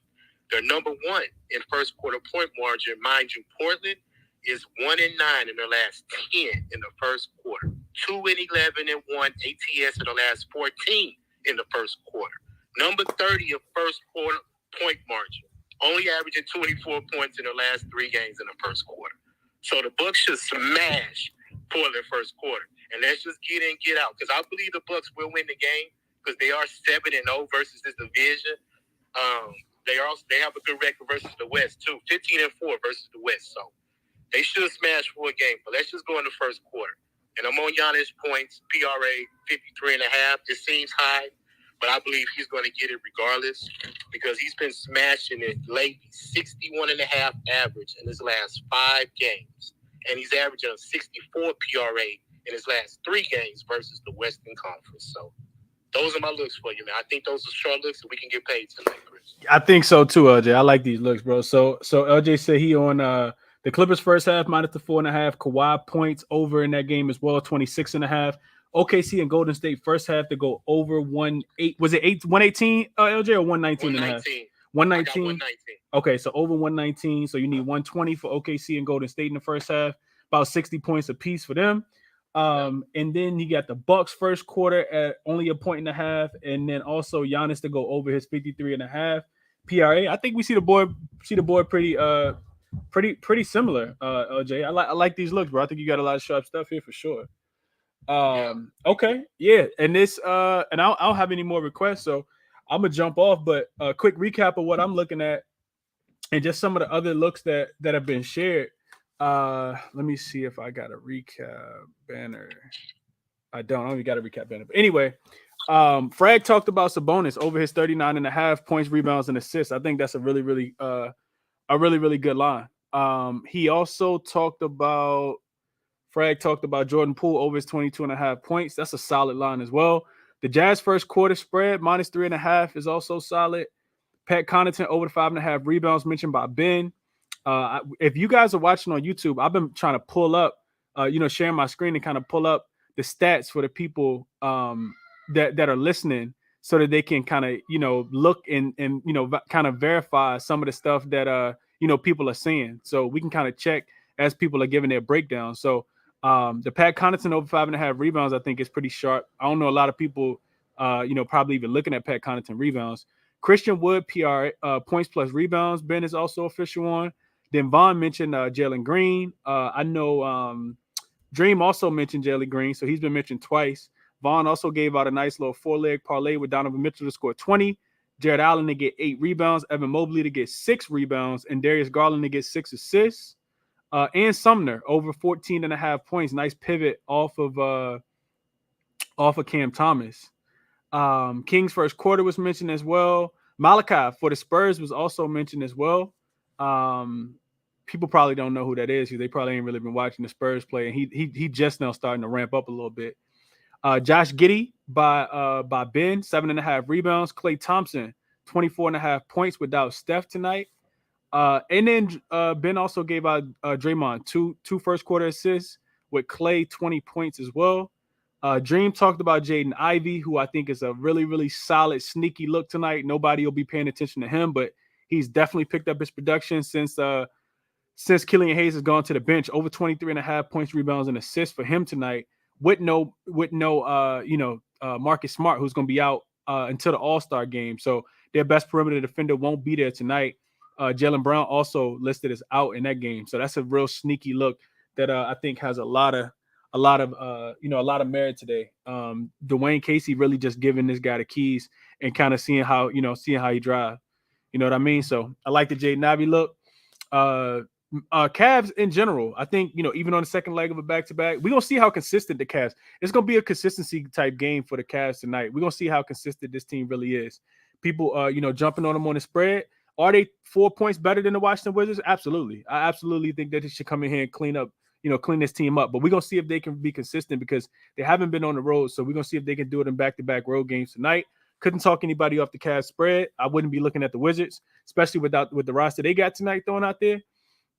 They're number 1 in first quarter point margin. Mind you, Portland is 1-9 in their last 10 in the first quarter. 2-11-1 ATS in the last 14 in the first quarter. Number 30 in first quarter point margin. Only averaging 24 points in the last 3 games in the first quarter. So the Bucks should smash Portland first quarter. And let's just get in, get out. Because I believe the Bucks will win the game. because they are 7-0 versus this division. They have a good record versus the West too, 15-4 versus the West. So they should smash for a game. But let's just go in the first quarter. And I'm on Giannis points, PRA 53.5. It seems high, but I believe he's going to get it regardless because he's been smashing it lately. 61.5 average in his last 5 games, and he's averaging a 64 PRA in his last 3 games versus the Western Conference. So those are my looks for you, man. I think those are short looks, and we can get paid tonight, Chris. I think so too, LJ. I like these looks, bro. So LJ said he on the Clippers first half minus the 4.5. Kawhi points over in that game as well, 26.5. OKC and Golden State first half to go over 1-8. Was it 118, LJ, or 119 and a half? 119. Okay, so over 119. So you need 120 for OKC and Golden State in the first half. About 60 points apiece for them. And then you got the Bucks first quarter at only 1.5, and then also Giannis to go over his 53.5 PRA. I think we see the board pretty similar. LJ, I like these looks, bro. I think you got a lot of sharp stuff here for sure. Okay, yeah, and this and I don't have any more requests, so I'm gonna jump off. But a quick recap of what I'm looking at, and just some of the other looks that have been shared. Let me see if I got a recap banner. I don't even got a recap banner. But anyway, Frag talked about Sabonis over his 39.5 points, rebounds, and assists. I think that's a really good line. He also talked about Jordan Poole over his 22.5 points. That's a solid line as well. The Jazz first quarter spread minus 3.5 is also solid. Pat Connaughton over the 5.5 rebounds mentioned by Ben. If you guys are watching on YouTube, I've been trying to pull up, sharing my screen and kind of pull up the stats for the people that are listening so that they can kind of, look and kind of verify some of the stuff that, people are saying. So we can kind of check as people are giving their breakdown. So the Pat Connaughton over 5.5 rebounds, I think is pretty sharp. I don't know a lot of people, probably even looking at Pat Connaughton rebounds. Christian Wood, PR points plus rebounds. Ben is also official on. Then Vaughn mentioned Jalen Green. I know Dream also mentioned Jalen Green, so he's been mentioned twice. Vaughn also gave out a nice little 4-leg parlay with Donovan Mitchell to score 20, Jared Allen to get 8 rebounds, Evan Mobley to get 6 rebounds, and Darius Garland to get 6 assists. And Sumner over 14.5 points. Nice pivot off of Cam Thomas. King's first quarter was mentioned as well. Malachi for the Spurs was also mentioned as well. People probably don't know who that is because they probably ain't really been watching the Spurs play, and he just now starting to ramp up a little bit. Josh Giddey by Ben, 7.5 rebounds. Klay Thompson, 24.5 points without Steph tonight. And then Ben also gave out Draymond two first quarter assists with Klay 20 points as well. Dream talked about Jaden Ivey, who I think is a really, really solid, sneaky look tonight. Nobody will be paying attention to him, but he's definitely picked up his production since Killian Hayes has gone to the bench. Over 23.5 points, rebounds, and assists for him tonight. With no Marcus Smart, who's going to be out until the All-Star game. So their best perimeter defender won't be there tonight. Jaylen Brown also listed as out in that game. So that's a real sneaky look that I think has a lot of merit today. Dwayne Casey really just giving this guy the keys and kind of seeing how he drives. You know what I mean? So I like the Jaden Ivey look. Cavs in general, I think, even on the second leg of a back-to-back, we're going to see how consistent the Cavs. It's going to be a consistency type game for the Cavs tonight. We're going to see how consistent this team really is. People, jumping on them on the spread. Are they 4 points better than the Washington Wizards? Absolutely. I absolutely think that they should come in here and clean this team up. But we're going to see if they can be consistent because they haven't been on the road. So we're going to see if they can do it in back-to-back road games tonight. Couldn't talk anybody off the Cavs spread. I wouldn't be looking at the Wizards, especially with the roster they got tonight thrown out there.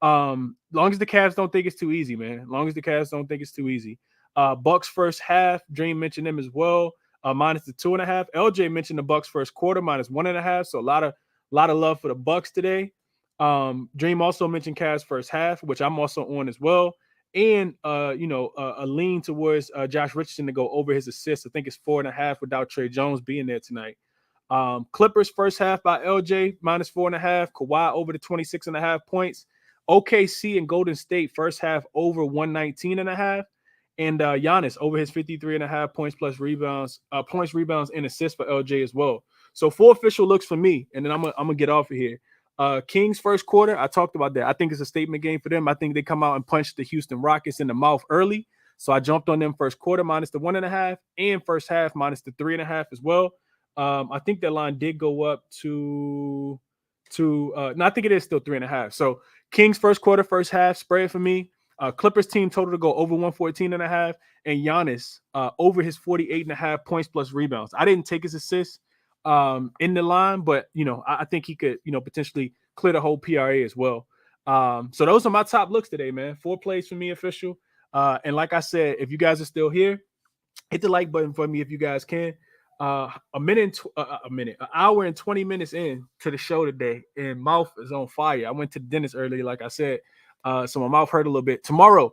Long as the Cavs don't think it's too easy, man. Long as the Cavs don't think it's too easy. Bucks first half, Dream mentioned them as well. Minus the 2.5. LJ mentioned the Bucks first quarter minus 1.5. So a lot of love for the Bucks today. Dream also mentioned Cavs first half, which I'm also on as well. And a lean towards Josh Richardson to go over his assists. I think it's 4.5 without Trey Jones being there tonight. Clippers first half by LJ minus 4.5. Kawhi over the 26.5 points. OKC and Golden State first half over 119.5. And Giannis over his 53.5 points plus rebounds, rebounds, and assists for LJ as well. So 4 official looks for me, and then I'm gonna get off of here. Kings first quarter, I talked about that. I think it's a statement game for them. I think they come out and punch the Houston Rockets in the mouth early. So I jumped on them first quarter minus the 1.5 and first half minus the 3.5 as well. I think that line did go up to no, I think it is still 3.5. So Kings first quarter, first half spread for me. Clippers team total to go over 114.5, and Giannis over his 48.5 points plus rebounds. I didn't take his assists in the line, but I think he could potentially clear the whole PRA as well. So those are my top looks today, man. 4 plays for me, official. And like I said, if you guys are still here, hit the like button for me if you guys can. An hour and 20 minutes in to the show today, and mouth is on fire. I went to the dentist earlier, like I said, so my mouth hurt a little bit. Tomorrow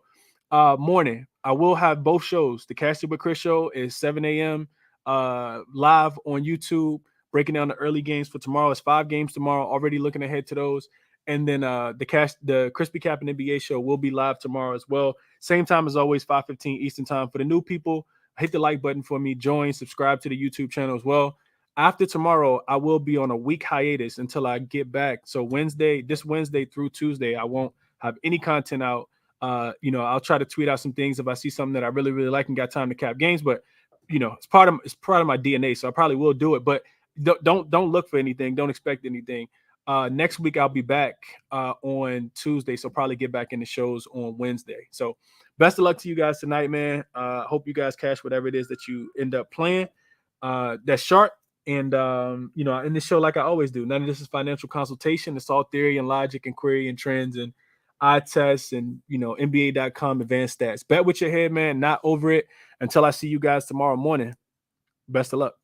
morning, I will have both shows. The Cash It with Chris show is 7 a.m. Live on YouTube, breaking down the early games for tomorrow. It's 5 games tomorrow. Already looking ahead to those. And then the ChrisBeCappinn NBA show will be live tomorrow as well. Same time as always, 5:15 Eastern time. For the new people, hit the like button for me. Join, subscribe to the YouTube channel as well. After tomorrow, I will be on a week hiatus until I get back. So this Wednesday through Tuesday, I won't have any content out. I'll try to tweet out some things if I see something that I really, really like and got time to cap games. But it's part of my DNA, so I probably will do it. But don't look for anything. Don't expect anything. Next week I'll be back on Tuesday, so probably get back in the shows on Wednesday. So best of luck to you guys tonight, man. Hope you guys cash whatever it is that you end up playing. That's sharp. And in this show, like I always do, none of this is financial consultation. It's all theory and logic and query and trends and eye tests and NBA.com advanced stats. Bet with your head, man. Not over it. Until I see you guys tomorrow morning. Best of luck.